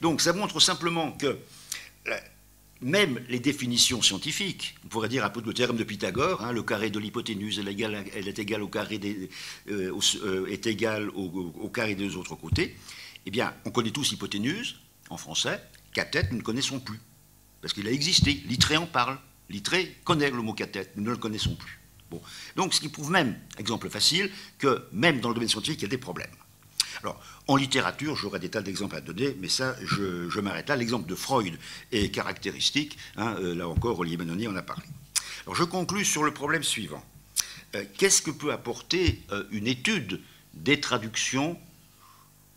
Donc ça montre simplement que même les définitions scientifiques, on pourrait dire un peu le théorème de Pythagore, hein, le carré de l'hypoténuse elle est égale au carré est égal au carré des autres côtés. Eh bien, on connaît tous hypoténuse en français, cathète nous ne connaissons plus, parce qu'il a existé, Littré en parle. Littré connaît le mot cathète, nous ne le connaissons plus. Bon. Donc, ce qui prouve même, exemple facile, que même dans le domaine scientifique, il y a des problèmes. Alors, en littérature, j'aurais des tas d'exemples à donner, mais ça, je m'arrête là. L'exemple de Freud est caractéristique. Hein, là encore, Olivier Benoni en a parlé. Alors, je conclus sur le problème suivant. Qu'est-ce que peut apporter une étude des traductions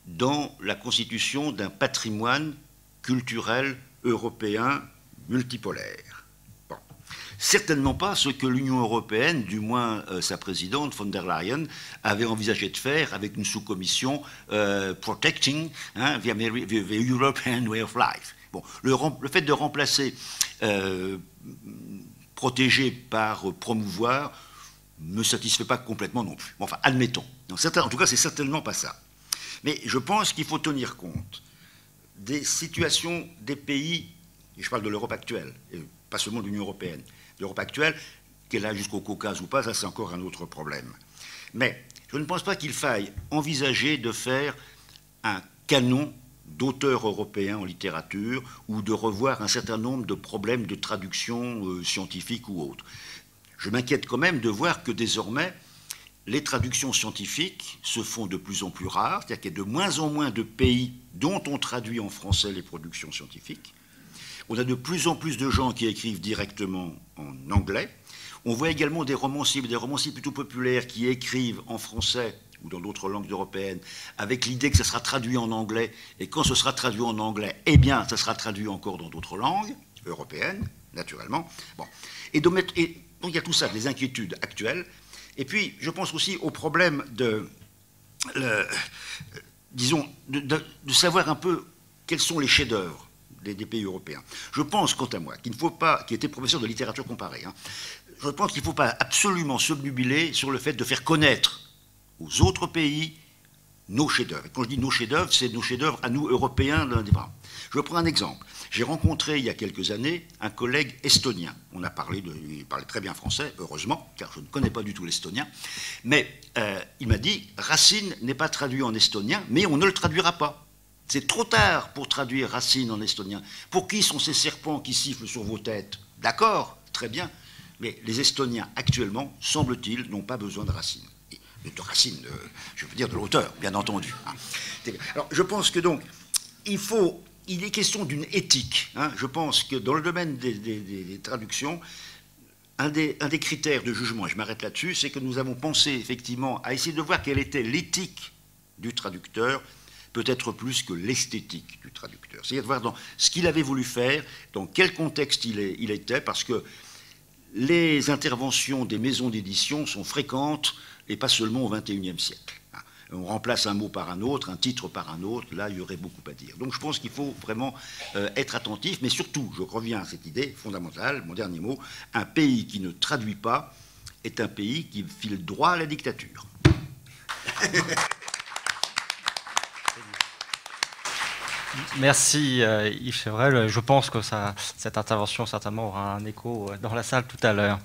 dans la constitution d'un patrimoine culturel européen multipolaire? Certainement pas ce que l'Union européenne, du moins sa présidente, von der Leyen, avait envisagé de faire avec une sous-commission Protecting the European Way of Life. Bon, le fait de remplacer protéger par promouvoir ne me satisfait pas complètement non plus. Bon, enfin, admettons. En tout cas, c'est certainement pas ça. Mais je pense qu'il faut tenir compte des situations des pays, et je parle de l'Europe actuelle, et pas seulement de l'Union européenne, l'Europe actuelle, qu'elle a jusqu'au Caucase ou pas, ça c'est encore un autre problème. Mais je ne pense pas qu'il faille envisager de faire un canon d'auteurs européens en littérature ou de revoir un certain nombre de problèmes de traduction scientifique ou autre. Je m'inquiète quand même de voir que désormais, les traductions scientifiques se font de plus en plus rares, c'est-à-dire qu'il y a de moins en moins de pays dont on traduit en français les productions scientifiques. On a de plus en plus de gens qui écrivent directement en anglais. On voit également des romanciers plutôt populaires qui écrivent en français ou dans d'autres langues européennes, avec l'idée que ça sera traduit en anglais, et quand ce sera traduit en anglais, eh bien, ça sera traduit encore dans d'autres langues européennes, naturellement. Bon. Et donc, il y a tout ça, des inquiétudes actuelles. Et puis, je pense aussi au problème disons, de savoir un peu quels sont les chefs-d'œuvre des pays européens. Je pense, quant à moi, qu'il ne faut pas, qui était professeur de littérature comparée, hein, je pense qu'il ne faut pas absolument s'obnubiler sur le fait de faire connaître aux autres pays nos chefs-d'œuvre. Et quand je dis nos chefs-d'œuvre, c'est nos chefs-d'œuvre à nous, Européens. Je prends un exemple. J'ai rencontré il y a quelques années un collègue estonien. On a parlé il parlait très bien français, heureusement, car je ne connais pas du tout l'estonien. Mais il m'a dit, Racine n'est pas traduit en estonien, mais on ne le traduira pas. C'est trop tard pour traduire Racine en estonien. Pour qui sont ces serpents qui sifflent sur vos têtes? D'accord, très bien. Mais les Estoniens, actuellement, semble-t-il, n'ont pas besoin de Racine. De Racine, je veux dire de l'auteur, bien entendu. Alors, je pense que donc, il est question d'une éthique. Hein. Je pense que dans le domaine des traductions, un des critères de jugement, et je m'arrête là-dessus, c'est que nous avons pensé effectivement à essayer de voir quelle était l'éthique du traducteur, peut-être plus que l'esthétique du traducteur. C'est-à-dire de voir dans ce qu'il avait voulu faire, dans quel contexte il était, parce que les interventions des maisons d'édition sont fréquentes, et pas seulement au XXIe siècle. On remplace un mot par un autre, un titre par un autre, là, il y aurait beaucoup à dire. Donc je pense qu'il faut vraiment être attentif, mais surtout, je reviens à cette idée fondamentale, mon dernier mot, un pays qui ne traduit pas est un pays qui file droit à la dictature. Merci Yves Chevrel. Je pense que cette intervention certainement aura un écho dans la salle tout à l'heure.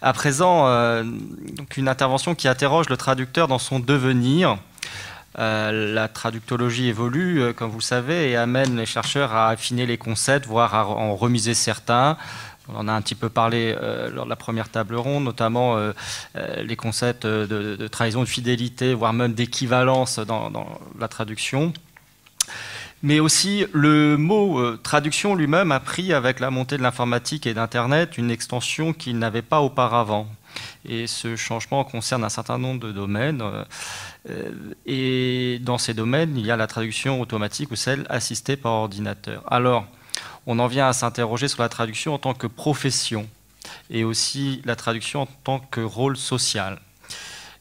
À présent, donc une intervention qui interroge le traducteur dans son devenir. La traductologie évolue, comme vous le savez, et amène les chercheurs à affiner les concepts, voire à en remiser certains. On en a un petit peu parlé lors de la première table ronde, notamment les concepts de trahison, de fidélité, voire même d'équivalence dans la traduction. Mais aussi, le mot traduction lui-même a pris, avec la montée de l'informatique et d'Internet, une extension qu'il n'avait pas auparavant. Et ce changement concerne un certain nombre de domaines. Et dans ces domaines, il y a la traduction automatique ou celle assistée par ordinateur. Alors, on en vient à s'interroger sur la traduction en tant que profession et aussi la traduction en tant que rôle social.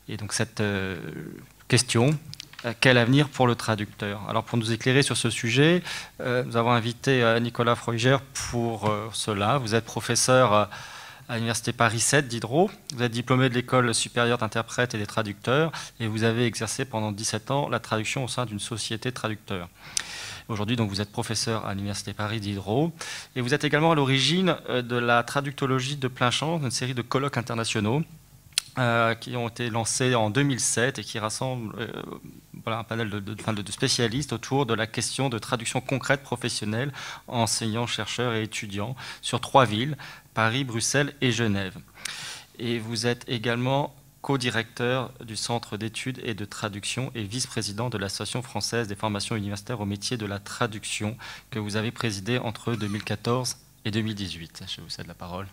Et donc cette question... Quel avenir pour le traducteur? Alors pour nous éclairer sur ce sujet, nous avons invité Nicolas Freuger pour cela. Vous êtes professeur à l'Université Paris 7 Diderot. Vous êtes diplômé de l'École supérieure d'interprètes et des traducteurs et vous avez exercé pendant 17 ans la traduction au sein d'une société de traducteurs. Aujourd'hui, donc, vous êtes professeur à l'Université Paris Diderot et vous êtes également à l'origine de la traductologie de plein champ, une série de colloques internationaux qui ont été lancés en 2007 et qui rassemblent voilà, un panel de spécialistes autour de la question de traduction concrète professionnelle, enseignants, chercheurs et étudiants, sur 3 villes, Paris, Bruxelles et Genève. Et vous êtes également co-directeur du Centre d'études et de traduction et vice-président de l'Association française des formations universitaires au métier de la traduction, que vous avez présidé entre 2014 et 2018. Je vous cède la parole.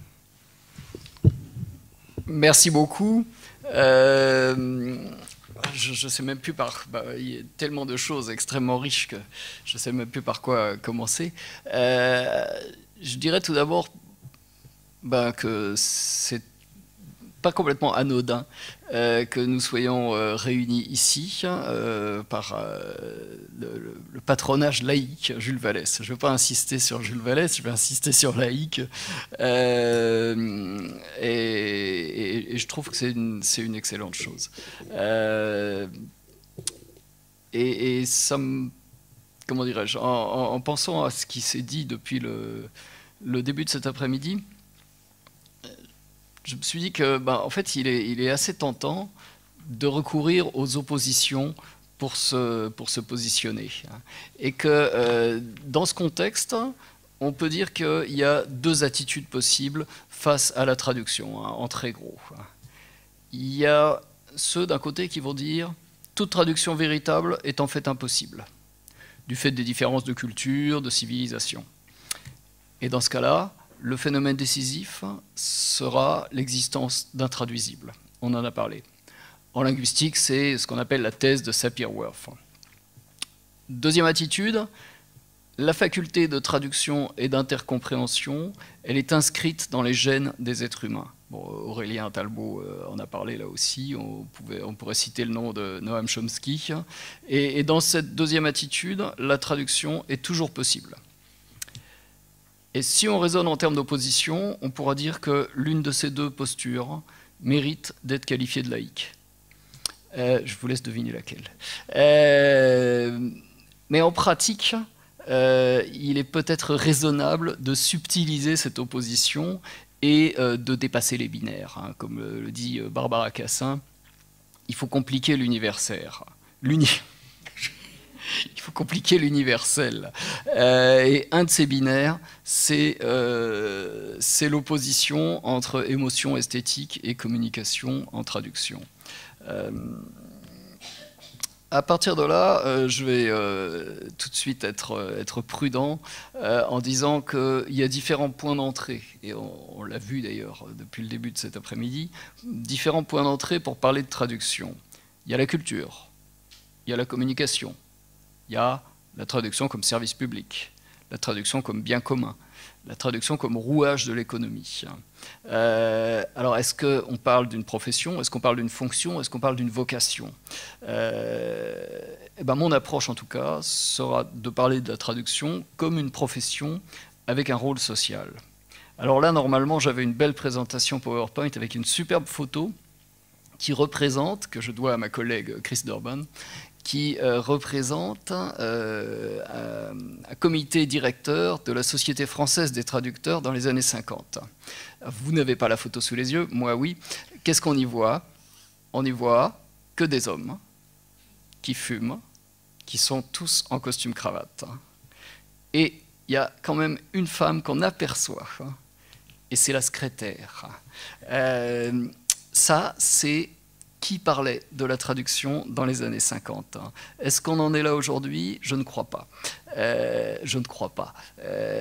Merci beaucoup. Je ne sais même plus il y a tellement de choses extrêmement riches que je ne sais même plus par quoi commencer. Je dirais tout d'abord que c'est pas complètement anodin que nous soyons réunis ici par le patronage laïque Jules Vallès. Je ne vais pas insister sur Jules Vallès, je vais insister sur laïque. Et je trouve que c'est une excellente chose. Et ça me... Comment dirais-je, en pensant à ce qui s'est dit depuis le début de cet après-midi, je me suis dit que, en fait, il est assez tentant de recourir aux oppositions pour se positionner. Et que dans ce contexte, on peut dire qu'il y a 2 attitudes possibles face à la traduction, en très gros. Il y a ceux d'un côté qui vont dire toute traduction véritable est en fait impossible, du fait des différences de culture, de civilisation. Et dans ce cas-là, le phénomène décisif sera l'existence d'intraduisibles. On en a parlé. En linguistique, c'est ce qu'on appelle la thèse de Sapir-Whorf. Deuxième attitude, la faculté de traduction et d'intercompréhension, elle est inscrite dans les gènes des êtres humains. Bon, Aurélien Talbot en a parlé là aussi, on pourrait citer le nom de Noam Chomsky. Et dans cette deuxième attitude, la traduction est toujours possible. Et si on raisonne en termes d'opposition, on pourra dire que l'une de ces deux postures mérite d'être qualifiée de laïque. Je vous laisse deviner laquelle. Mais en pratique, il est peut-être raisonnable de subtiliser cette opposition et de dépasser les binaires. Hein. Comme le dit Barbara Cassin, il faut compliquer l'universaire. Il faut compliquer l'universel. Et un de ces binaires, c'est l'opposition entre émotion esthétique et communication en traduction. À partir de là, je vais tout de suite être prudent en disant qu'il y a différents points d'entrée, et on l'a vu d'ailleurs depuis le début de cet après-midi, différents points d'entrée pour parler de traduction. Il y a la culture, il y a la communication, il y a la traduction comme service public, la traduction comme bien commun, la traduction comme rouage de l'économie. Alors, est-ce qu'on parle d'une profession? Est-ce qu'on parle d'une fonction? Est-ce qu'on parle d'une vocation? Mon approche, en tout cas, sera de parler de la traduction comme une profession avec un rôle social. Alors là, normalement, j'avais une belle présentation PowerPoint avec une superbe photo qui représente, que je dois à ma collègue Chris Durban, qui représente un comité directeur de la Société française des traducteurs dans les années 50. Vous n'avez pas la photo sous les yeux, moi oui. Qu'est-ce qu'on y voit? On n'y voit que des hommes qui fument, qui sont tous en costume cravate. Et il y a quand même une femme qu'on aperçoit, et c'est la secrétaire. Ça, c'est qui parlait de la traduction dans les années 50. Est-ce qu'on en est là aujourd'hui? Je ne crois pas. Je ne crois pas.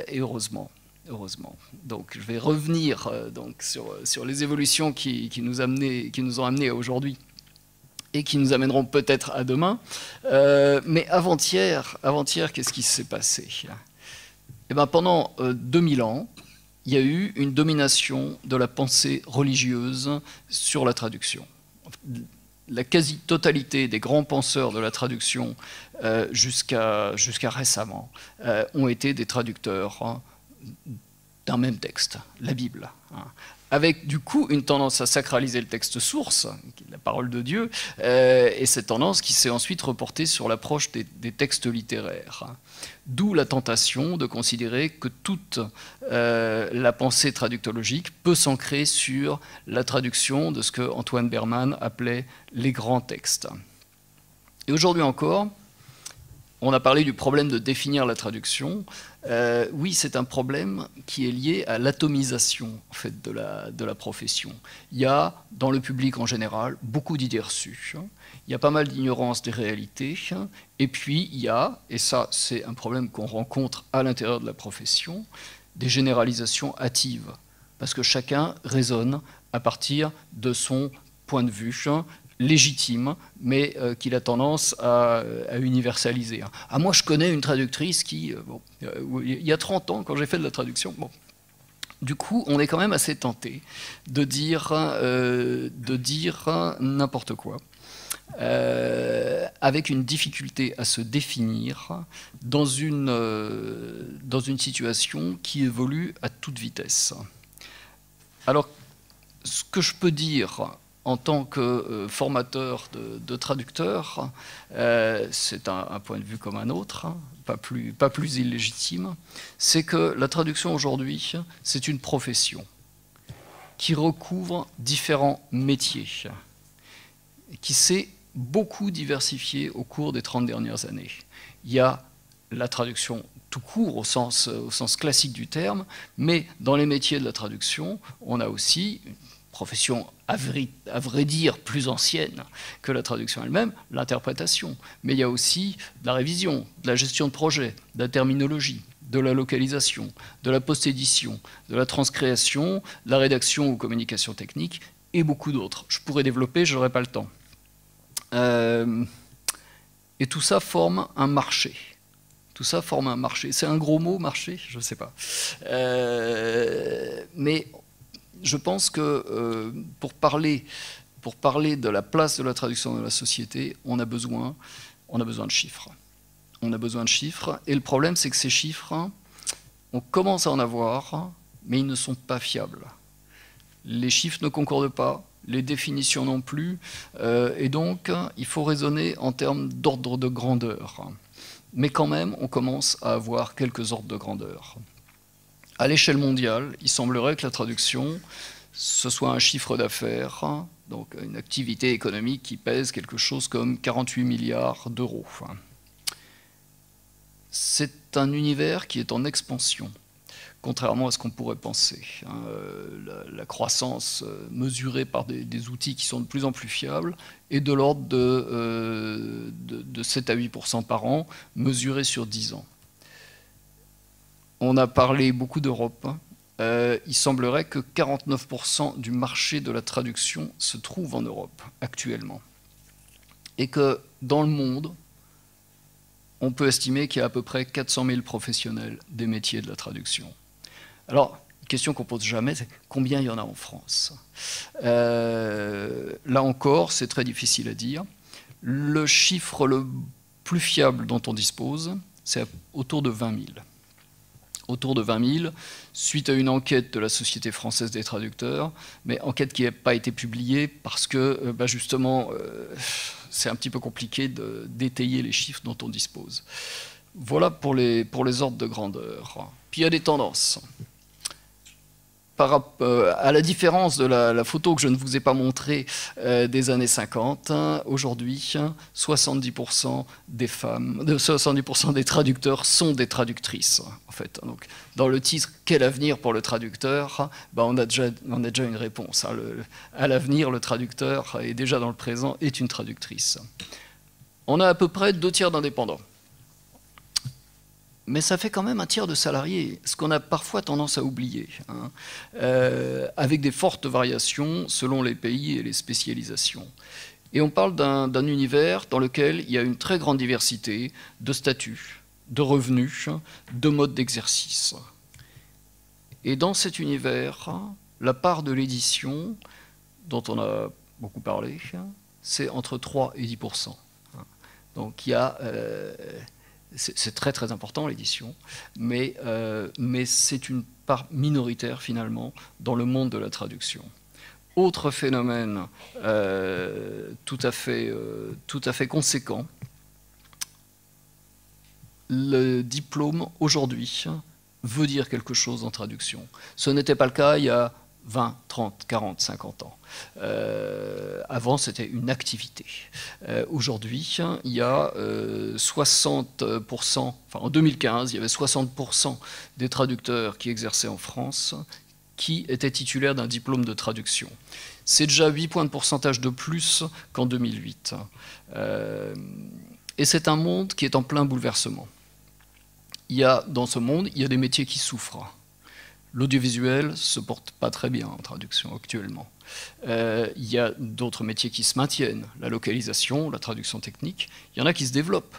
Et heureusement. Heureusement. Donc, je vais revenir donc, sur les évolutions qui nous ont amenés à aujourd'hui et qui nous amèneront peut-être à demain. Mais avant-hier, qu'est-ce qui s'est passé? Eh bien, pendant 2000 ans, il y a eu une domination de la pensée religieuse sur la traduction. La quasi-totalité des grands penseurs de la traduction jusqu'à récemment ont été des traducteurs d'un même texte, la Bible. Avec du coup une tendance à sacraliser le texte source, la parole de Dieu, et cette tendance qui s'est ensuite reportée sur l'approche des textes littéraires. D'où la tentation de considérer que toute la pensée traductologique peut s'ancrer sur la traduction de ce que Antoine Berman appelait les grands textes. Et aujourd'hui encore, on a parlé du problème de définir la traduction. Oui, c'est un problème qui est lié à l'atomisation en fait, de la profession. Il y a, dans le public en général, beaucoup d'idées reçues. Il y a pas mal d'ignorance des réalités. Et puis, il y a, et ça, c'est un problème qu'on rencontre à l'intérieur de la profession, des généralisations hâtives. Parce que chacun raisonne à partir de son point de vue légitime, mais qu'il a tendance à universaliser. Ah, moi, je connais une traductrice qui, il y a 30 ans, quand j'ai fait de la traduction, bon. Du coup, on est quand même assez tenté de dire n'importe quoi, avec une difficulté à se définir dans une situation qui évolue à toute vitesse. Alors, ce que je peux dire en tant que formateur de traducteurs, c'est un point de vue comme un autre, pas plus illégitime, c'est que la traduction aujourd'hui, c'est une profession qui recouvre différents métiers, qui s'est beaucoup diversifiée au cours des 30 dernières années. Il y a la traduction tout court au sens classique du terme, mais dans les métiers de la traduction, on a aussi une profession à vrai dire plus ancienne que la traduction elle-même, l'interprétation. Mais il y a aussi de la révision, de la gestion de projet, de la terminologie, de la localisation, de la post-édition, de la transcréation, de la rédaction ou communication technique, et beaucoup d'autres. Je pourrais développer, je n'aurai pas le temps. Et tout ça forme un marché. Tout ça forme un marché. C'est un gros mot, marché? Je ne sais pas. Mais je pense que pour parler de la place de la traduction dans la société, on a besoin de chiffres. On a besoin de chiffres. Et le problème, c'est que ces chiffres, on commence à en avoir, mais ils ne sont pas fiables. Les chiffres ne concordent pas, les définitions non plus, et donc il faut raisonner en termes d'ordre de grandeur. Mais quand même, on commence à avoir quelques ordres de grandeur. À l'échelle mondiale, il semblerait que la traduction, ce soit un chiffre d'affaires, donc une activité économique qui pèse quelque chose comme 48 milliards d'euros. C'est un univers qui est en expansion, contrairement à ce qu'on pourrait penser. La croissance mesurée par des outils qui sont de plus en plus fiables est de l'ordre de 7 à 8% par an, mesurée sur 10 ans. On a parlé beaucoup d'Europe. Il semblerait que 49% du marché de la traduction se trouve en Europe actuellement. Et que dans le monde, on peut estimer qu'il y a à peu près 400 000 professionnels des métiers de la traduction. Alors, une question qu'on ne pose jamais, c'est combien il y en a en France? Là encore, c'est très difficile à dire. Le chiffre le plus fiable dont on dispose, c'est autour de 20 000. Autour de 20 000, suite à une enquête de la Société française des traducteurs, mais enquête qui n'a pas été publiée parce que, justement, c'est un petit peu compliqué d'étayer les chiffres dont on dispose. Voilà pour les ordres de grandeur. Puis il y a des tendances. À la différence de la photo que je ne vous ai pas montrée des années 50, aujourd'hui, 70% des femmes, 70% des traducteurs sont des traductrices, en fait. Donc, dans le titre « Quel avenir pour le traducteur ?», on a déjà une réponse. À l'avenir, le traducteur est déjà dans le présent, est une traductrice. On a à peu près 2 tiers d'indépendants. Mais ça fait quand même 1 tiers de salariés, ce qu'on a parfois tendance à oublier, avec des fortes variations selon les pays et les spécialisations. Et on parle d'un univers dans lequel il y a une très grande diversité de statuts, de revenus, de modes d'exercice. Et dans cet univers, la part de l'édition, dont on a beaucoup parlé, c'est entre 3 et 10%. Donc il y a... c'est très très important l'édition, mais c'est une part minoritaire finalement dans le monde de la traduction. Autre phénomène tout à fait conséquent, le diplôme aujourd'hui veut dire quelque chose en traduction. Ce n'était pas le cas il y a 20, 30, 40, 50 ans. Avant, c'était une activité. Aujourd'hui, il y a 60%, enfin en 2015, il y avait 60% des traducteurs qui exerçaient en France qui étaient titulaires d'un diplôme de traduction. C'est déjà 8 points de pourcentage de plus qu'en 2008. Et c'est un monde qui est en plein bouleversement. Dans ce monde, il y a des métiers qui souffrent. L'audiovisuel ne se porte pas très bien en traduction actuellement. Il y a d'autres métiers qui se maintiennent, la localisation, la traduction technique. Il y en a qui se développent.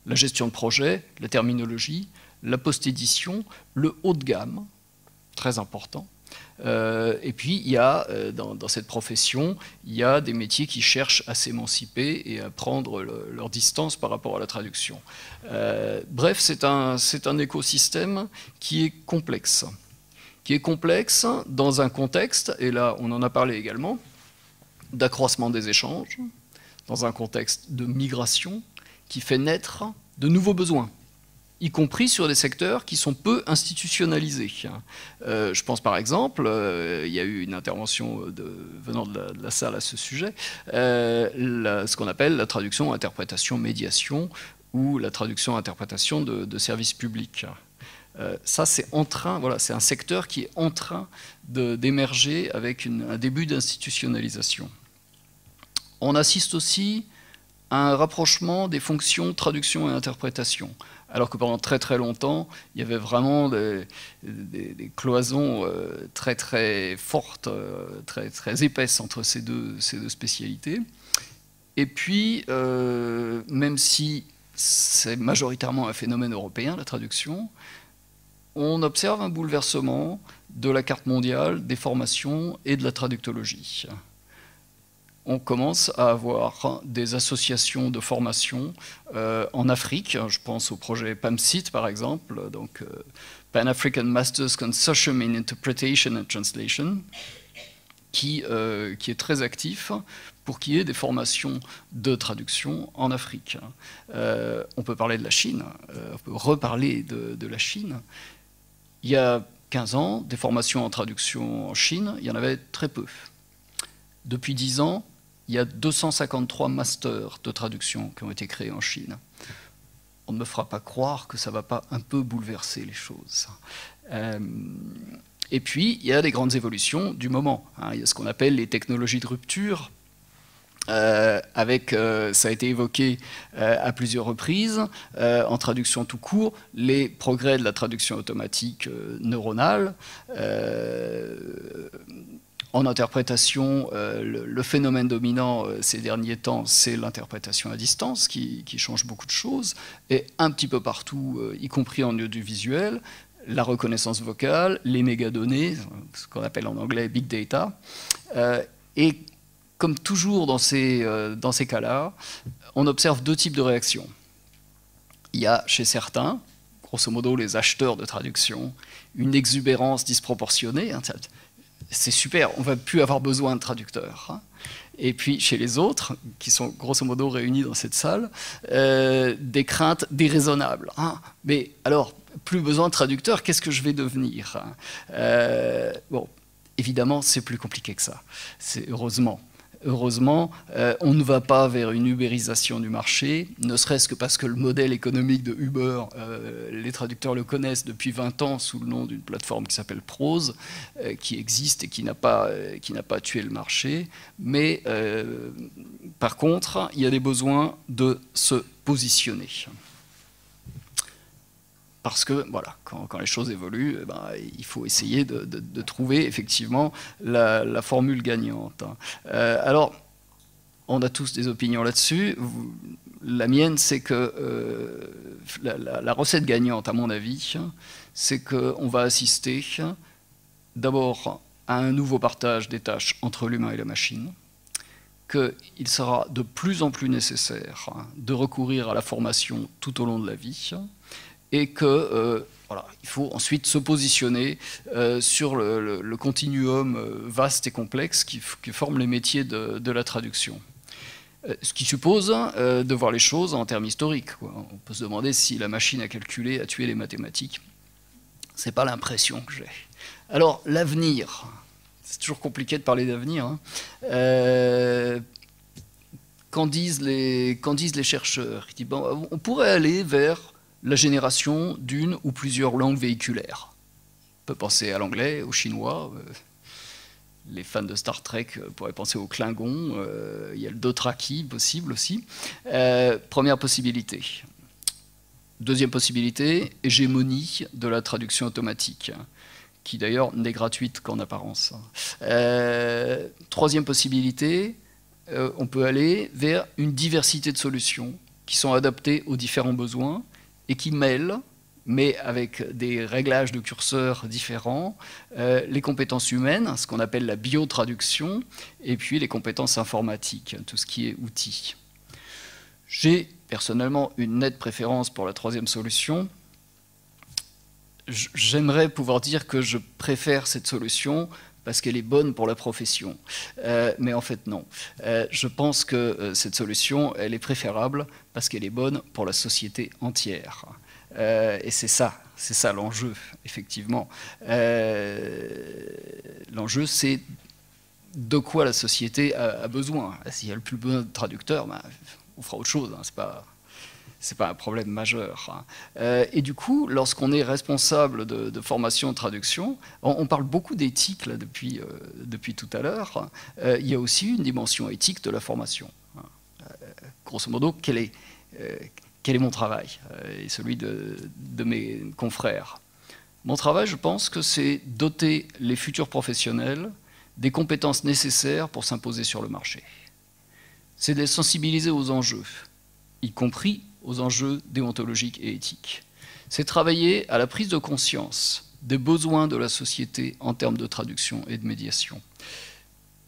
La gestion de projet, la terminologie, la post-édition, le haut de gamme, très important. Et puis, il y a, dans cette profession, il y a des métiers qui cherchent à s'émanciper et à prendre leur distance par rapport à la traduction. Bref, c'est un écosystème qui est complexe. Dans un contexte, et là on en a parlé également, d'accroissement des échanges, dans un contexte de migration qui fait naître de nouveaux besoins, y compris sur des secteurs qui sont peu institutionnalisés. Je pense par exemple, il y a eu une intervention venant de la salle à ce sujet, ce qu'on appelle la traduction, interprétation, médiation, ou la traduction, interprétation de services publics. Ça, c'est un secteur qui est en train d'émerger avec un début d'institutionnalisation. On assiste aussi à un rapprochement des fonctions traduction et interprétation. Alors que pendant très très longtemps, il y avait vraiment des cloisons très très fortes, très très épaisses entre ces deux spécialités. Et puis, même si c'est majoritairement un phénomène européen, la traduction, on observe un bouleversement de la carte mondiale, des formations et de la traductologie. On commence à avoir des associations de formation en Afrique. Je pense au projet PAMSIT, par exemple, donc Pan-African Masters Consortium in Interpretation and Translation, qui est très actif pour qu'il y ait des formations de traduction en Afrique. On peut parler de la Chine, on peut reparler de la Chine. Il y a 15 ans, des formations en traduction en Chine, il y en avait très peu. Depuis 10 ans, il y a 253 masters de traduction qui ont été créés en Chine. On ne me fera pas croire que ça ne va pas un peu bouleverser les choses. Et puis, il y a des grandes évolutions du moment. Il y a ce qu'on appelle les technologies de rupture. Ça a été évoqué à plusieurs reprises, en traduction tout court, les progrès de la traduction automatique neuronale. En interprétation, le phénomène dominant ces derniers temps, c'est l'interprétation à distance qui change beaucoup de choses, et un petit peu partout, y compris en audiovisuel, la reconnaissance vocale, les mégadonnées, ce qu'on appelle en anglais big data. Et comme toujours dans ces cas-là, on observe deux types de réactions. Il y a chez certains, grosso modo les acheteurs de traduction, une exubérance disproportionnée. C'est super, on ne va plus avoir besoin de traducteurs. Et puis chez les autres, qui sont grosso modo réunis dans cette salle, des craintes déraisonnables. Mais alors, plus besoin de traducteurs, qu'est-ce que je vais devenir? Bon, évidemment, c'est plus compliqué que ça. C'est heureusement. Heureusement, on ne va pas vers une ubérisation du marché, ne serait-ce que parce que le modèle économique de Uber, les traducteurs le connaissent depuis 20 ans sous le nom d'une plateforme qui s'appelle Prose, qui existe et qui n'a pas tué le marché. Mais par contre, il y a des besoins de se positionner. Parce que voilà, quand les choses évoluent, il faut essayer de trouver effectivement la formule gagnante. Alors, on a tous des opinions là-dessus. La mienne, c'est que la recette gagnante, à mon avis, c'est qu'on va assister d'abord à un nouveau partage des tâches entre l'humain et la machine, qu'il sera de plus en plus nécessaire de recourir à la formation tout au long de la vie, et que voilà, il faut ensuite se positionner sur le continuum vaste et complexe qui forme les métiers de la traduction. Ce qui suppose de voir les choses en termes historiques, quoi. On peut se demander si la machine à calculer a tué les mathématiques. Ce n'est pas l'impression que j'ai. Alors, l'avenir, c'est toujours compliqué de parler d'avenir. Qu'en disent les chercheurs? Ils disent, bon, on pourrait aller vers la génération d'une ou plusieurs langues véhiculaires. On peut penser à l'anglais, au chinois. Les fans de Star Trek pourraient penser au Klingon. Il y a le Dothraki possible aussi. Première possibilité. Deuxième possibilité, hégémonie de la traduction automatique, qui d'ailleurs n'est gratuite qu'en apparence. Troisième possibilité, on peut aller vers une diversité de solutions qui sont adaptées aux différents besoins et qui mêlent, mais avec des réglages de curseurs différents, les compétences humaines, ce qu'on appelle la biotraduction, et puis les compétences informatiques, tout ce qui est outils. J'ai personnellement une nette préférence pour la troisième solution. J'aimerais pouvoir dire que je préfère cette solution parce qu'elle est bonne pour la profession. Mais en fait, non. Je pense que cette solution, elle est préférable parce qu'elle est bonne pour la société entière. Et c'est ça l'enjeu, effectivement. L'enjeu, c'est de quoi la société a besoin. S'il y a le plus besoin de traducteurs, on fera autre chose, hein, c'est pas un problème majeur. Et du coup, lorsqu'on est responsable de formation de traduction, on parle beaucoup d'éthique là, depuis tout à l'heure. Il y a aussi une dimension éthique de la formation. Grosso modo, quelle quel est mon travail et celui de mes confrères? Mon travail, je pense que c'est doter les futurs professionnels des compétences nécessaires pour s'imposer sur le marché. C'est de les sensibiliser aux enjeux, y compris aux enjeux déontologiques et éthiques. C'est travailler à la prise de conscience des besoins de la société en termes de traduction et de médiation.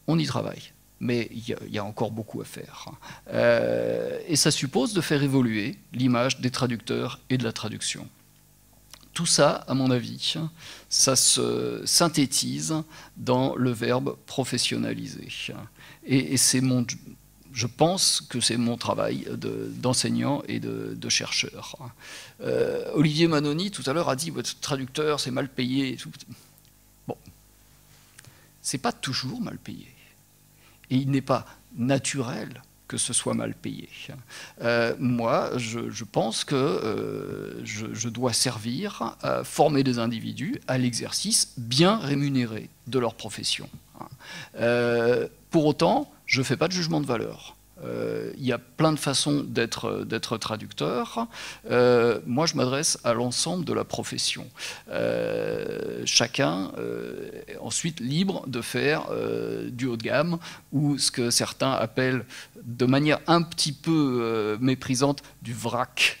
On y travaille, mais il y a encore beaucoup à faire. Et ça suppose de faire évoluer l'image des traducteurs et de la traduction. Tout ça, à mon avis, ça se synthétise dans le verbe professionnaliser. Et c'est je pense que c'est mon travail d'enseignant et de chercheur. Olivier Manoni, tout à l'heure, a dit « votre traducteur, c'est mal payé ». Bon, c'est pas toujours mal payé. Et il n'est pas naturel que ce soit mal payé. Moi, je pense que je dois servir à former des individus à l'exercice bien rémunéré de leur profession. Pour autant, je ne fais pas de jugement de valeur. Il y a plein de façons d'être traducteur. Moi, je m'adresse à l'ensemble de la profession. Chacun est ensuite libre de faire du haut de gamme ou ce que certains appellent de manière un petit peu méprisante du vrac.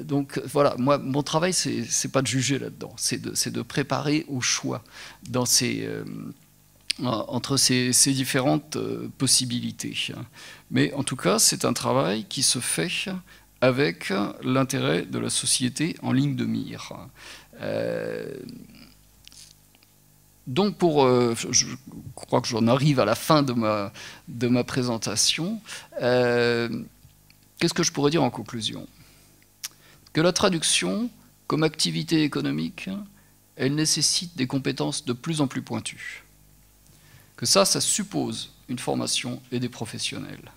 Donc voilà, moi, mon travail, c'est pas de juger là-dedans, c'est de préparer au choix dans entre ces différentes possibilités. Mais en tout cas, c'est un travail qui se fait avec l'intérêt de la société en ligne de mire. Donc, je crois que j'en arrive à la fin de ma présentation. Qu'est-ce que je pourrais dire en conclusion? Que la traduction, comme activité économique, elle nécessite des compétences de plus en plus pointues. Que ça suppose une formation et des professionnels.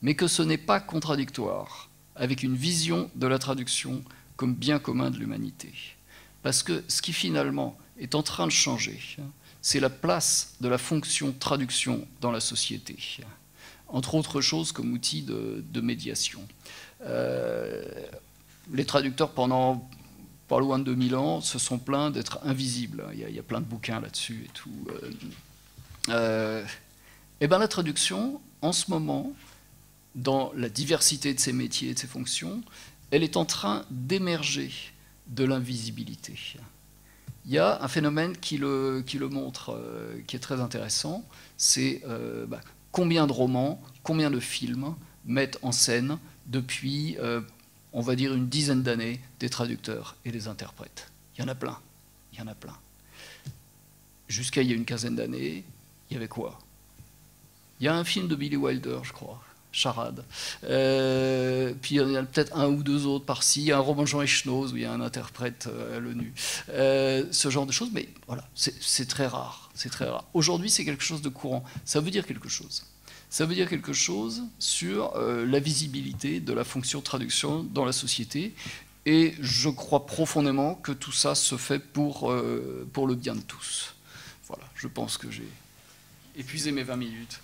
Mais que ce n'est pas contradictoire avec une vision de la traduction comme bien commun de l'humanité. Parce que ce qui finalement est en train de changer, c'est la place de la fonction traduction dans la société, entre autres choses comme outil de médiation. Les traducteurs, pendant pas loin de 2000 ans, se sont plaints d'être invisibles. Il y a plein de bouquins là-dessus et tout. Et bien la traduction, en ce moment, dans la diversité de ses métiers et de ses fonctions, elle est en train d'émerger de l'invisibilité. Il y a un phénomène qui le montre, qui est très intéressant, c'est combien de romans, combien de films mettent en scène depuis, on va dire, une dizaine d'années, des traducteurs et des interprètes. Il y en a plein, il y en a plein. Jusqu'à il y a une quinzaine d'années, il y avait quoi? Il y a un film de Billy Wilder, je crois, Charade. Puis il y en a peut-être un ou deux autres par-ci, un roman de Jean Echenoz où il y a un interprète à l'ONU. Ce genre de choses, mais voilà, c'est très rare. C'est très rare. Aujourd'hui, c'est quelque chose de courant. Ça veut dire quelque chose. Ça veut dire quelque chose sur la visibilité de la fonction traduction dans la société. Et je crois profondément que tout ça se fait pour le bien de tous. Voilà, je pense que j'ai épuisé mes 20 minutes.